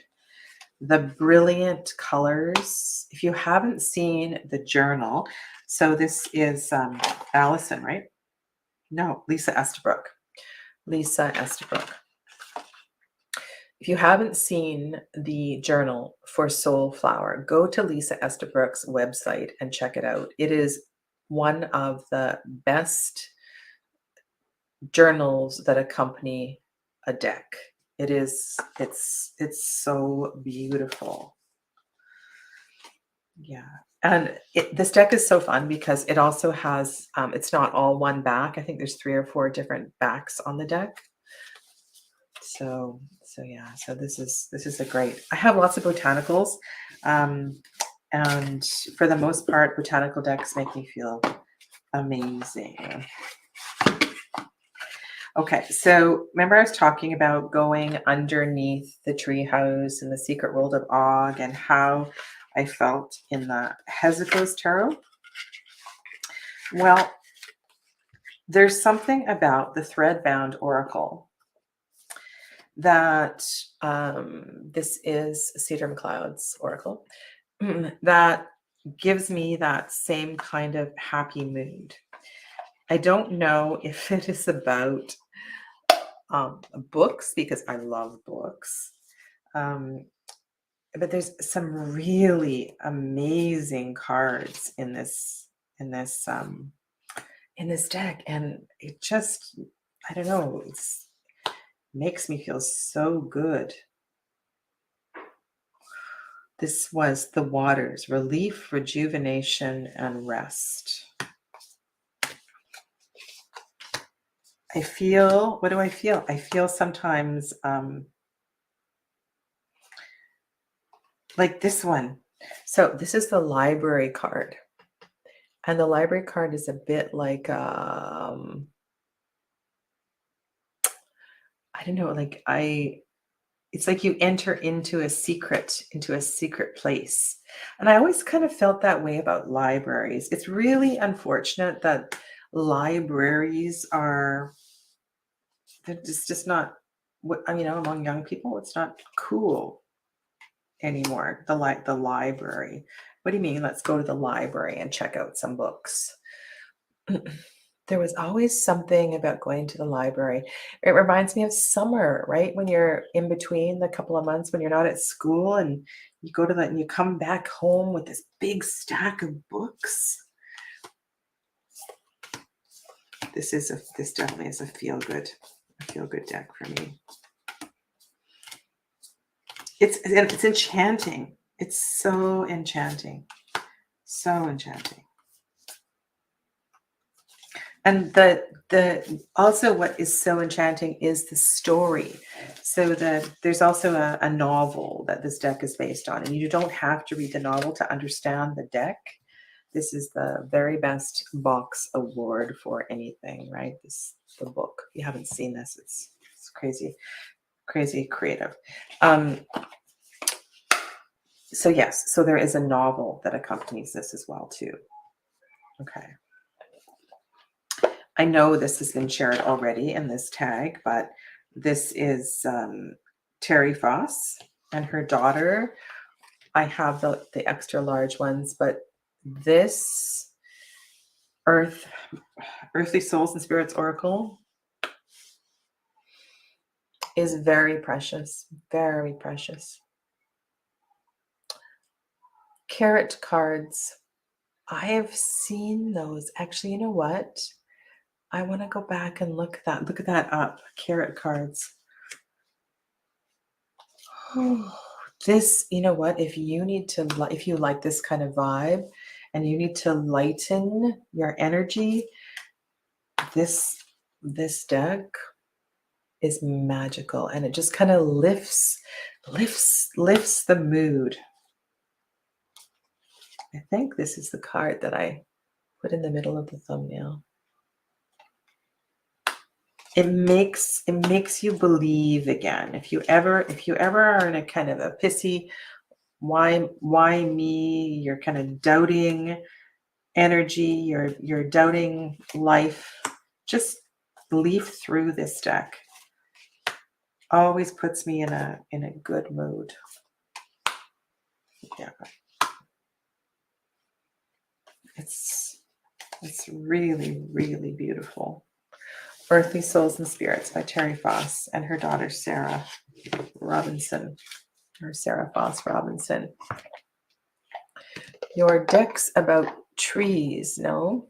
The brilliant colors. If you haven't seen the journal, so this is Allison, right? No, Lisa Estabrook. Lisa Estabrook. If you haven't seen the journal for Soulflower, go to Lisa Estabrook's website and check it out. It is one of the best journals that accompany a deck. It's so beautiful. Yeah. And this deck is so fun because it also has, it's not all one back. I think there's 3 or 4 different backs on the deck. So yeah, so this is a great, I have lots of botanicals. And for the most part, botanical decks make me feel amazing. Okay, so remember I was talking about going underneath the treehouse and the secret world of Og and how I felt in the Hezicos Tarot? Well, there's something about the Threadbound Oracle that this is Cedar McLeod's Oracle that gives me that same kind of happy mood. I don't know if it is about books because I love books. But there's some really amazing cards in this deck, and it just, I don't know, it makes me feel so good. This was the waters, relief, rejuvenation, and rest. I feel, what do I feel? I feel sometimes like this one. So this is the library card. And the library card is a bit like, I don't know, like it's like you enter into a secret place. And I always kind of felt that way about libraries. It's really unfortunate that libraries are, they're just not, among young people, it's not cool anymore. The library. What do you mean? Let's go to the library and check out some books. There was always something about going to the library. It reminds me of summer, right? When you're in between the couple of months when you're not at school and you go to and you come back home with this big stack of books. This definitely is a feel good deck for me. It's enchanting. It's so enchanting. So enchanting. And also what is so enchanting is the story. So there's also a novel that this deck is based on, and you don't have to read the novel to understand the deck. This is the very best box award for anything, right? The book. If you haven't seen this, it's crazy, crazy creative. So yes, so there is a novel that accompanies this as well too. Okay. I know this has been shared already in this tag, but this is Terry Foss and her daughter. I have the extra large ones, but this Earthly Souls and Spirits Oracle is very precious, very precious. Carrot cards. I have seen those. Actually, you know what? I want to go back and look at that up. Carrot cards. This, you know what? If you like this kind of vibe and you need to lighten your energy, this deck is magical, and it just kind of lifts the mood. I think this is the card that I put in the middle of the thumbnail. it makes you believe again. If you ever are in a kind of a pissy, why me? You're kind of doubting energy, you're doubting life. Just leaf through this deck. Always puts me in a good mood. Yeah. It's really, really beautiful. Earthly Souls and Spirits by Terry Foss and her daughter Sarah Robinson, or Sarah Foss Robinson. Your deck's about trees, no?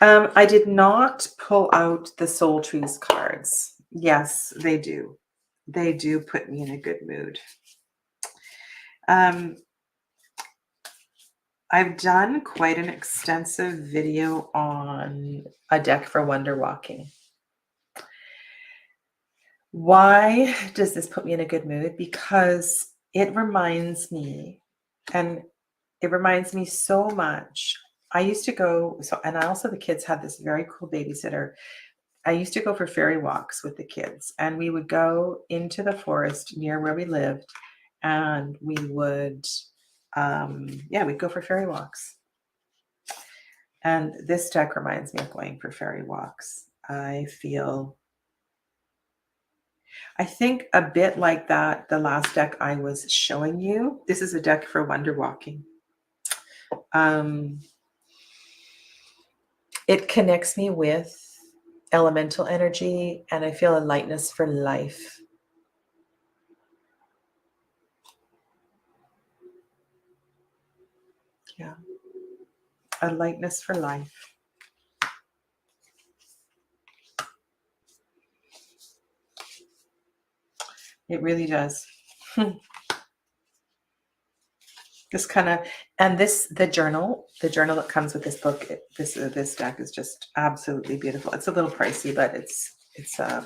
I did not pull out the Soul Trees cards. Yes, they do. They do put me in a good mood. I've done quite an extensive video on a deck for wonder walking. Why does this put me in a good mood? Because it reminds me, and it reminds me so much. I used to go, and also the kids had this very cool babysitter. I used to go for fairy walks with the kids, and we would go into the forest near where we lived, and we would, we'd go for fairy walks. And this deck reminds me of going for fairy walks. I think a bit like that, the last deck I was showing you. This is a deck for wonder walking. It connects me with elemental energy, and I feel a lightness for life. Yeah. A lightness for life. It really does. This kind of, and the journal that comes with this book, this deck is just absolutely beautiful. It's a little pricey, but it's a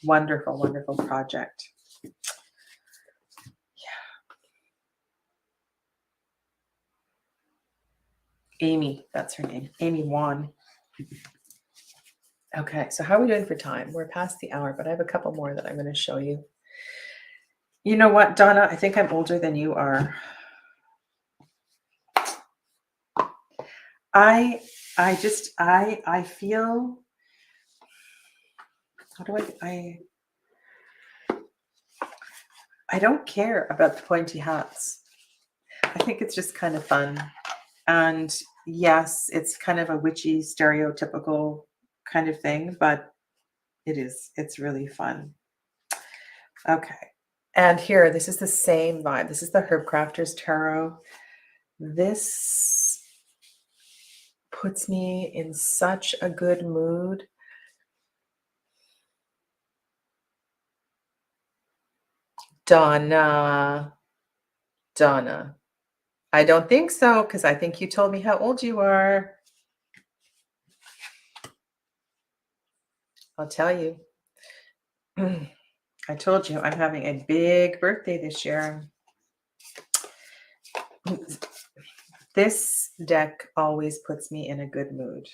wonderful, wonderful project. Yeah. Amy, that's her name. Amy Wan. Okay, so how are we doing for time? We're past the hour, but I have a couple more that I'm going to show you. You know what, Donna? I think I'm older than you are. I feel, how do I don't care about the pointy hats. I think it's just kind of fun. And yes, it's kind of a witchy, stereotypical kind of thing, but it's really fun. Okay. And here, this is the same vibe. This is the Herbcrafters Tarot. This puts me in such a good mood. Donna. I don't think so, because I think you told me how old you are. I'll tell you. I told you I'm having a big birthday this year. This deck always puts me in a good mood.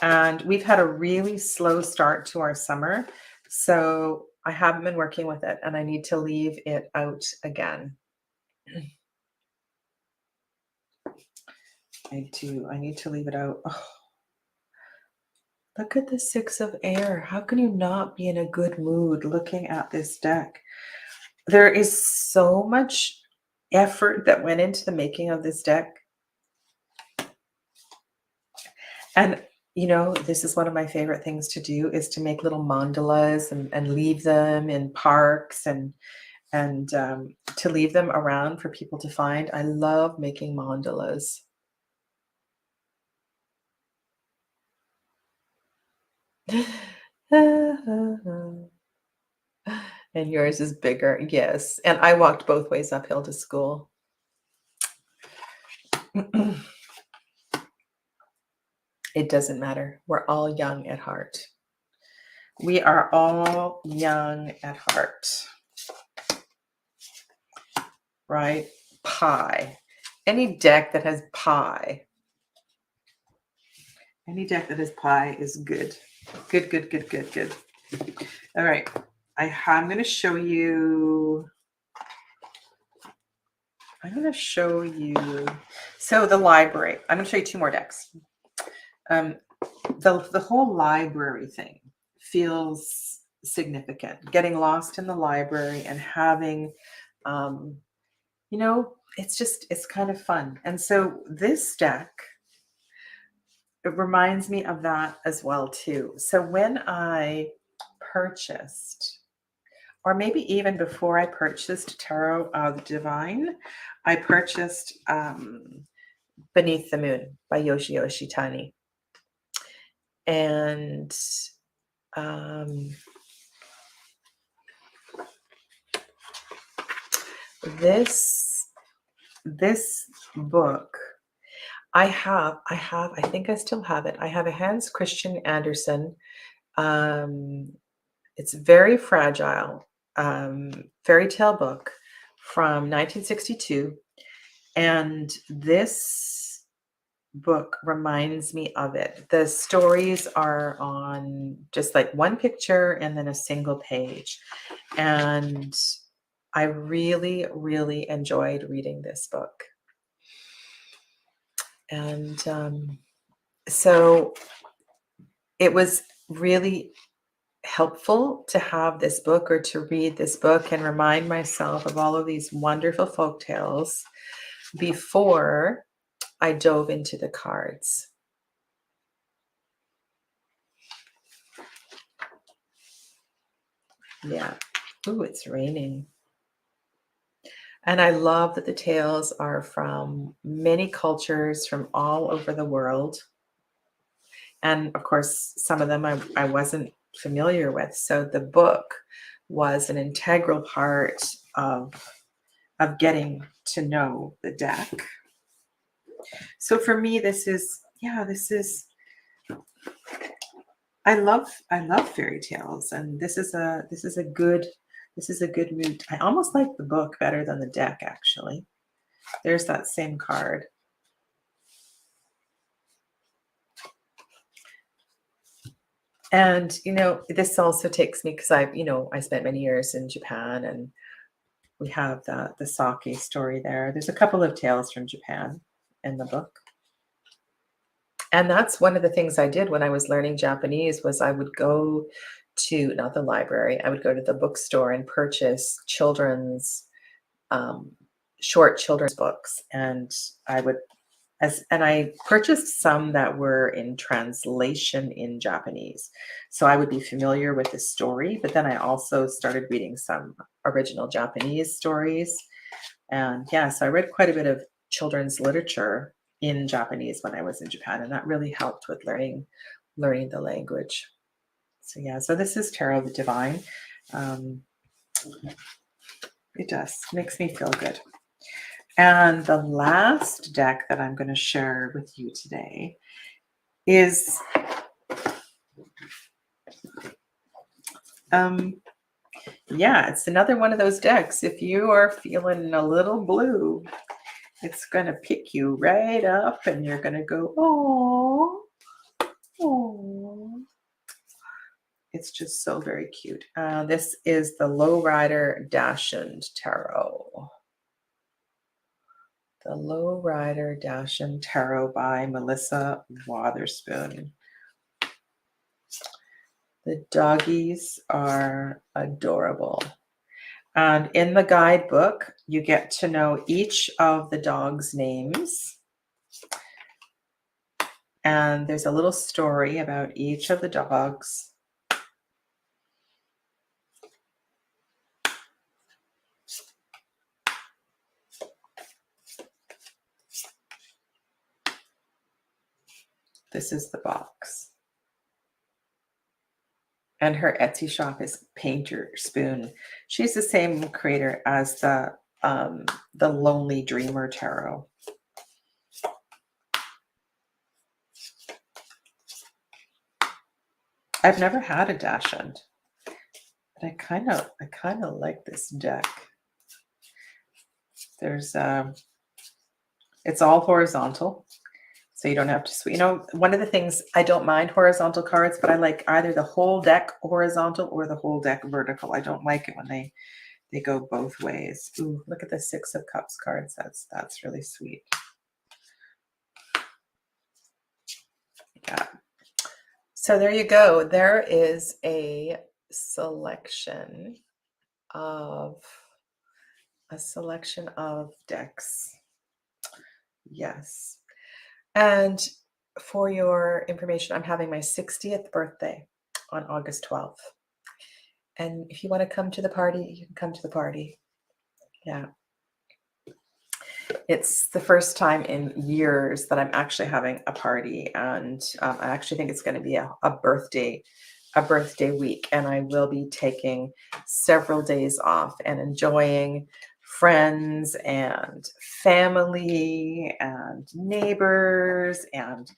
And we've had a really slow start to our summer, so I haven't been working with it, and I need to leave it out again. I do. I need to leave it out. Oh. Look at the Six of Air. How can you not be in a good mood looking at this deck? There is so much effort that went into the making of this deck. And, you know, this is one of my favorite things to do, is to make little mandalas and leave them in parks and to leave them around for people to find. I love making mandalas. And yours is bigger. Yes. And I walked both ways uphill to school. It doesn't matter. We're all young at heart. We are all young at heart. Right? Pie. any deck that has pie. Any deck that has pie is good. Good, good, good, good, good. All right. I'm going to show you. So the library. I'm going to show you two more decks. The whole library thing feels significant. Getting lost in the library and having, it's kind of fun. And so this deck, it reminds me of that as well too. So when I purchased, or maybe even before I purchased Tarot of the Divine, I purchased Beneath the Moon by Yoshio Shitani. And this book, I think I still have it. I have a Hans Christian Andersen. It's very fragile, fairy tale book from 1962. And this book reminds me of it. The stories are on just like one picture and then a single page. And I really, really enjoyed reading this book. And so it was really helpful to have this book or to read this book and remind myself of all of these wonderful folk tales before I dove into the cards. Yeah. Ooh, it's raining. And I love that the tales are from many cultures from all over the world. And of course, some of them I wasn't familiar with. So the book was an integral part of getting to know the deck. So for me, I love fairy tales, and this is a good mood. I almost like the book better than the deck, actually. There's that same card. And, this also takes me, because I spent many years in Japan, and we have the sake story there. There's a couple of tales from Japan in the book. And that's one of the things I did when I was learning Japanese was I would go to, not the library, I would go to the bookstore and purchase short children's books. And I purchased some that were in translation in Japanese. So I would be familiar with the story, but then I also started reading some original Japanese stories. And yeah, so I read quite a bit of children's literature in Japanese when I was in Japan, and that really helped with learning the language. So yeah, so this is Tarot of the Divine. It makes me feel good. And the last deck that I'm going to share with you today is it's another one of those decks. If you are feeling a little blue, it's going to pick you right up and you're going to go, oh. It's just so very cute. This is the Lowrider Dachshund Tarot. The Lowrider Dachshund Tarot by Melissa Wotherspoon. The doggies are adorable. And in the guidebook, you get to know each of the dogs' names. And there's a little story about each of the dogs. This is the box. And her Etsy shop is Painter Spoon. She's the same creator as the Lonely Dreamer Tarot. I've never had a Dachshund, but I kind of like this deck. There's It's all horizontal. So you don't have to, you know, one of the things, I don't mind horizontal cards, but I like either the whole deck horizontal or the whole deck vertical. I don't like it when they go both ways. Ooh, look at the Six of Cups cards. That's really sweet. Yeah. So there you go. There is a selection of decks. Yes. And for your information, I'm having my 60th birthday on August 12th. And if you want to come to the party, you can come to the party. Yeah. It's the first time in years that I'm actually having a party. And I actually think it's going to be a birthday week. And I will be taking several days off and enjoying friends and family and neighbors. And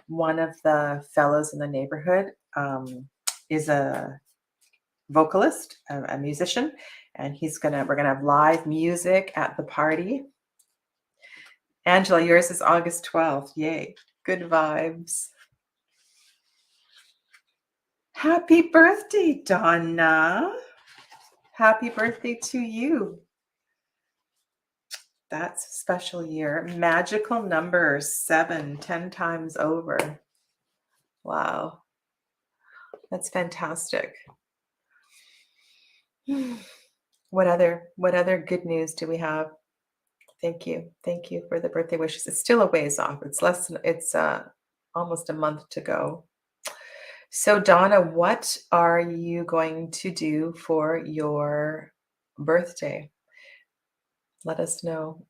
one of the fellows in the neighborhood is a vocalist, a musician, and we're gonna have live music at the party. Angela, yours is August 12th. Yay. Good vibes. Happy birthday, Donna. Happy birthday to you. That's a special year. Magical numbers, 7, 10 times over. Wow. That's fantastic. What other good news do we have? Thank you. Thank you for the birthday wishes. It's still a ways off. It's almost a month to go. So Donna, what are you going to do for your birthday? Let us know.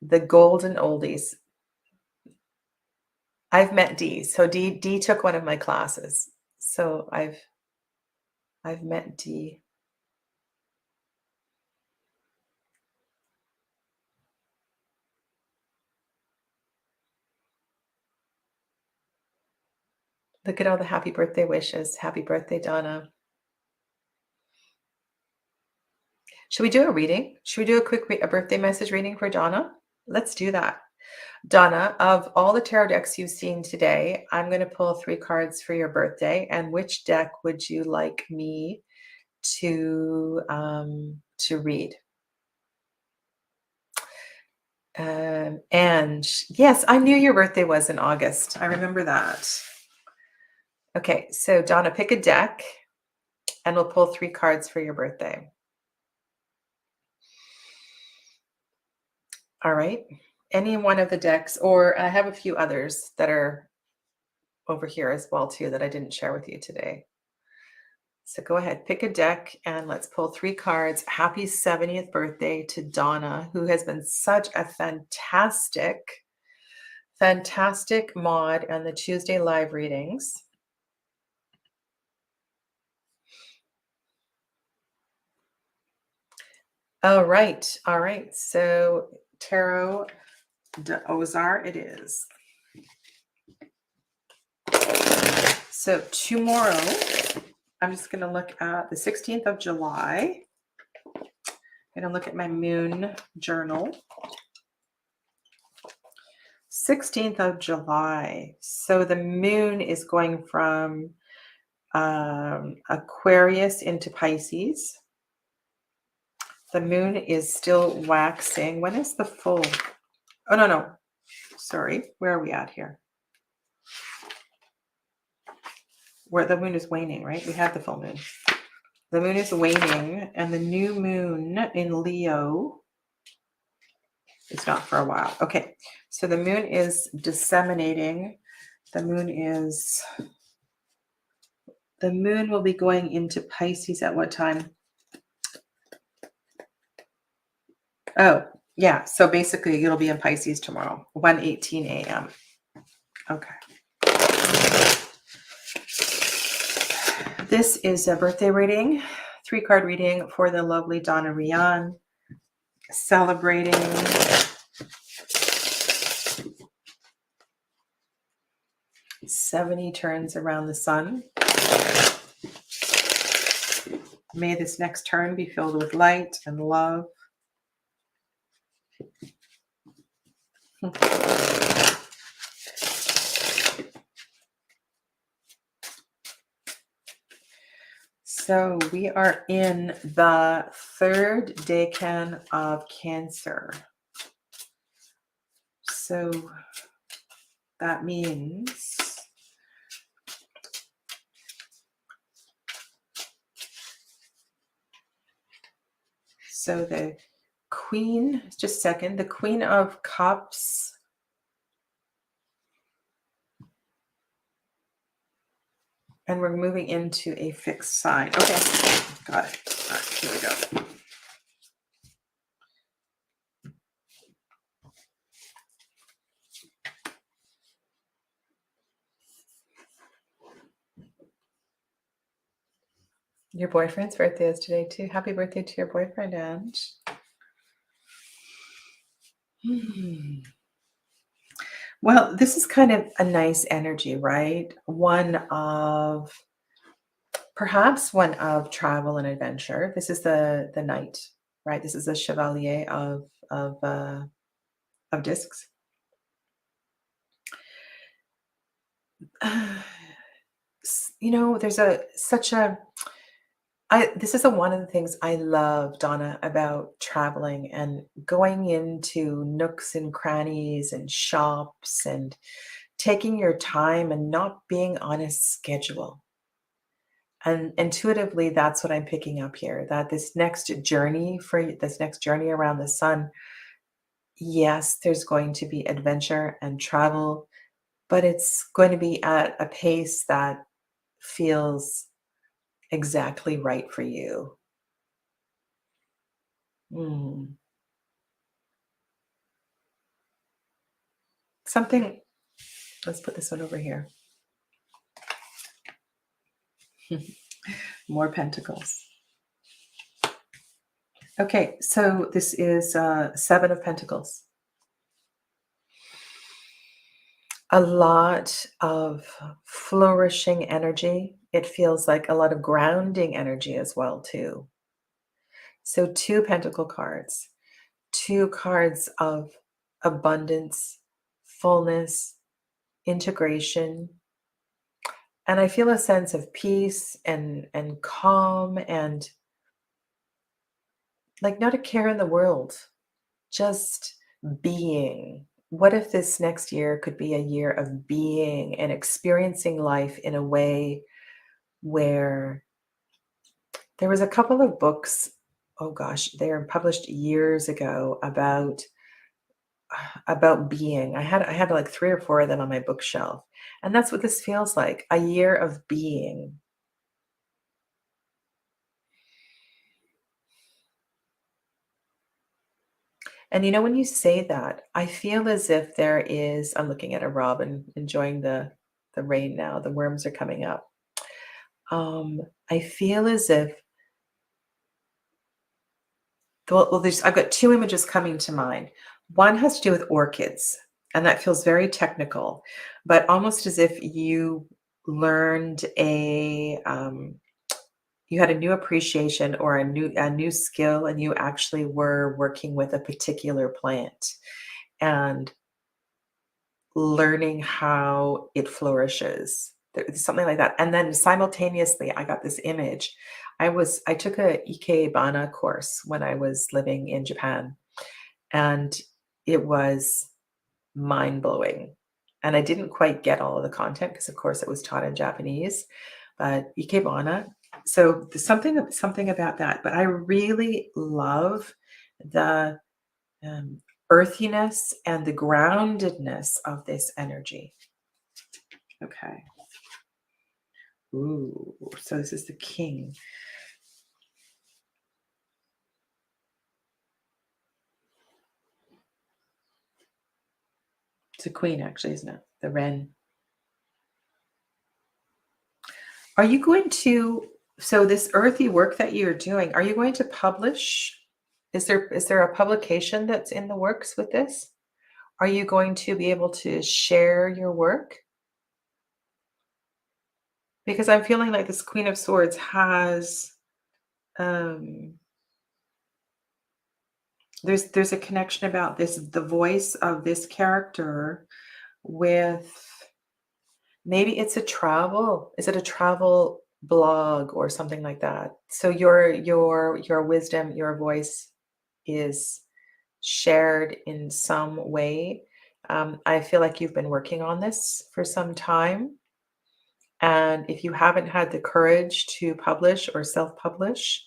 The golden oldies. I've met Dee. So Dee took one of my classes. So I've met Dee. Look at all the happy birthday wishes. Happy birthday, Donna. Should we do a reading? Should we do a quick a birthday message reading for Donna? Let's do that. Donna, of all the tarot decks you've seen today, I'm going to pull 3 cards for your birthday. And which deck would you like me to read? And yes, I knew your birthday was in August. I remember that. Okay, so Donna, pick a deck and we'll pull 3 cards for your birthday. All right. Any one of the decks, or I have a few others that are over here as well too that I didn't share with you today. So go ahead, pick a deck and let's pull 3 cards. Happy 70th birthday to Donna, who has been such a fantastic mod on the Tuesday live readings. All right. So Tarot Aux Arcs it is. So tomorrow, I'm just going to look at the 16th of July. I'm going to look at my moon journal. 16th of July. So the moon is going from Aquarius into Pisces. The moon is still waxing. When is the full? Oh, no. Sorry. Where are we at here? Where the moon is waning, right? We have the full moon. The moon is waning, and the new moon in Leo, it's not for a while. Okay. So the moon is disseminating. The moon will be going into Pisces at what time? Oh, yeah. So basically it'll be in Pisces tomorrow, 1:18 a.m. Okay. This is a birthday reading, 3-card reading for the lovely Donna Rian, celebrating "70 turns around the sun." May this next turn be filled with light and love. So we are in the third decan of Cancer. So that means so the Queen, just a second, the Queen of Cups. And we're moving into a fixed sign. Okay, got it. All right, here we go. Your boyfriend's birthday is today too. Happy birthday to your boyfriend, Ange. Well, this is kind of a nice energy, right? Perhaps one of travel and adventure. This is the knight, right? This is a chevalier of discs. You know, there's this is one of the things I love, Donna, about traveling and going into nooks and crannies and shops and taking your time and not being on a schedule. And intuitively, that's what I'm picking up here, that this next journey around the sun, yes, there's going to be adventure and travel, but it's going to be at a pace that feels exactly right for you. Mm. Let's put this one over here. More pentacles. Okay, so this is Seven of Pentacles. A lot of flourishing energy. It feels like a lot of grounding energy as well, too. So two pentacle cards, two cards of abundance, fullness, integration. And I feel a sense of peace and calm and like not a care in the world, just being. What if this next year could be a year of being and experiencing life in a way where there was a couple of books, oh gosh, they were published years ago about being. I had like 3 or 4 of them on my bookshelf. And that's what this feels like, a year of being. And you know, when you say that, I feel as if I'm looking at a robin enjoying the rain now. The worms are coming up. I feel as if, I've got 2 images coming to mind. One has to do with orchids, and that feels very technical, but almost as if you learned you had a new appreciation or a new skill, and you actually were working with a particular plant and learning how it flourishes. Something like that. And then simultaneously, I got this image. I took a Ikebana course when I was living in Japan, and it was mind-blowing. And I didn't quite get all of the content because, of course, it was taught in Japanese, but Ikebana. So there's something about that. But I really love the earthiness and the groundedness of this energy. Okay. Ooh, so this is the king. It's a queen, actually, isn't it? The wren. Are you going to, so this earthy work that you're doing, are you going to publish? Is there a publication that's in the works with this? Are you going to be able to share your work? Because I'm feeling like this Queen of Swords has There's a connection about this, the voice of this character with, maybe it's a travel. Is it a travel blog or something like that? So your wisdom, your voice is shared in some way. I feel like you've been working on this for some time. And if you haven't had the courage to publish or self-publish,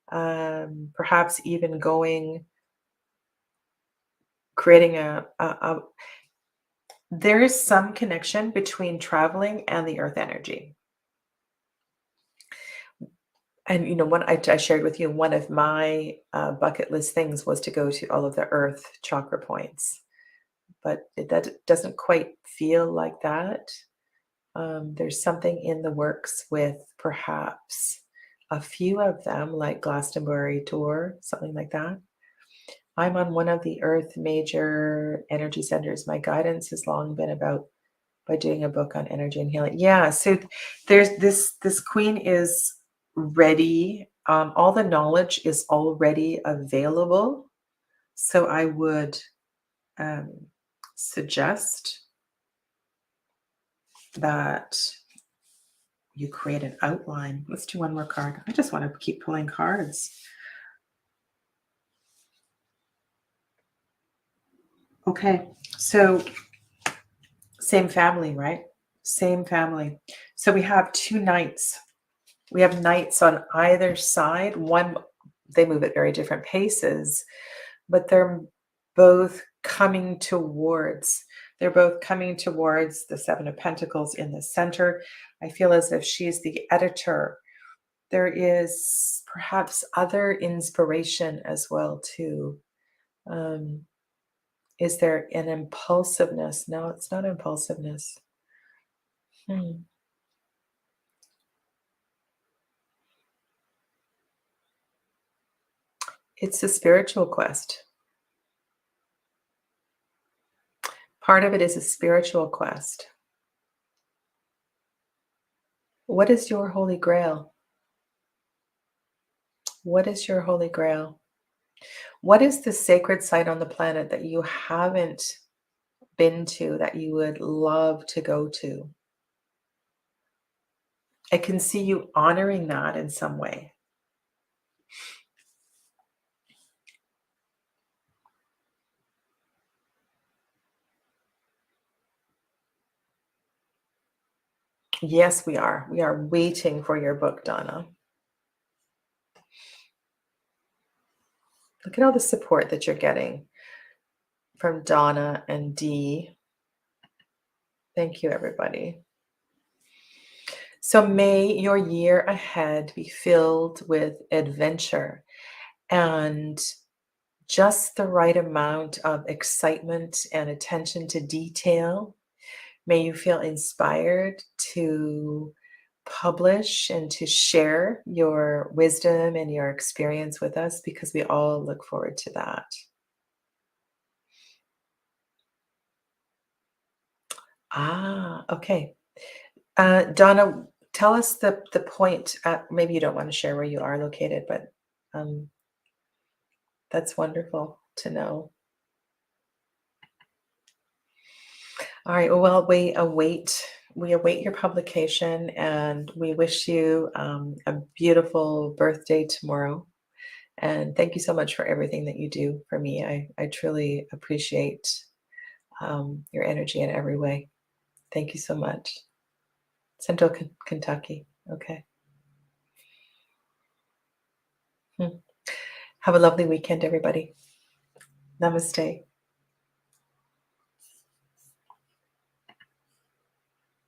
perhaps even creating there is some connection between traveling and the earth energy. And, what I shared with you, one of my bucket list things was to go to all of the earth chakra points, but that doesn't quite feel like that. There's something in the works with perhaps a few of them, like Glastonbury tour, something like that. I'm on one of the earth major energy centers. My guidance has long been about by doing a book on energy and healing. Yeah, so there's this queen is ready. All the knowledge is already available. So I would suggest that you create an outline. Let's do one more card. I just want to keep pulling cards. Okay, so same family, right? Same family. So we have two knights. We have knights on either side. One, they move at very different paces, but they're both coming towards. They're both coming towards the Seven of Pentacles in the center. I feel as if she's the editor. There is perhaps other inspiration as well, too. Is there an impulsiveness? No, it's not impulsiveness. It's a spiritual quest. Part of it is a spiritual quest. What is your holy grail? What is your holy grail? What is the sacred site on the planet that you haven't been to that you would love to go to? I can see you honoring that in some way. Yes, we are. We are waiting for your book, Donna. Look at all the support that you're getting from Donna and Dee. Thank you, everybody. So may your year ahead be filled with adventure and just the right amount of excitement and attention to detail. May you feel inspired to publish and to share your wisdom and your experience with us, because we all look forward to that. Okay. Donna, tell us the point. Maybe you don't want to share where you are located, but that's wonderful to know. All right. Well, we await your publication, and we wish you a beautiful birthday tomorrow. And thank you so much for everything that you do for me. I truly appreciate your energy in every way. Thank you so much. Central Kentucky. Okay. Have a lovely weekend, everybody. Namaste.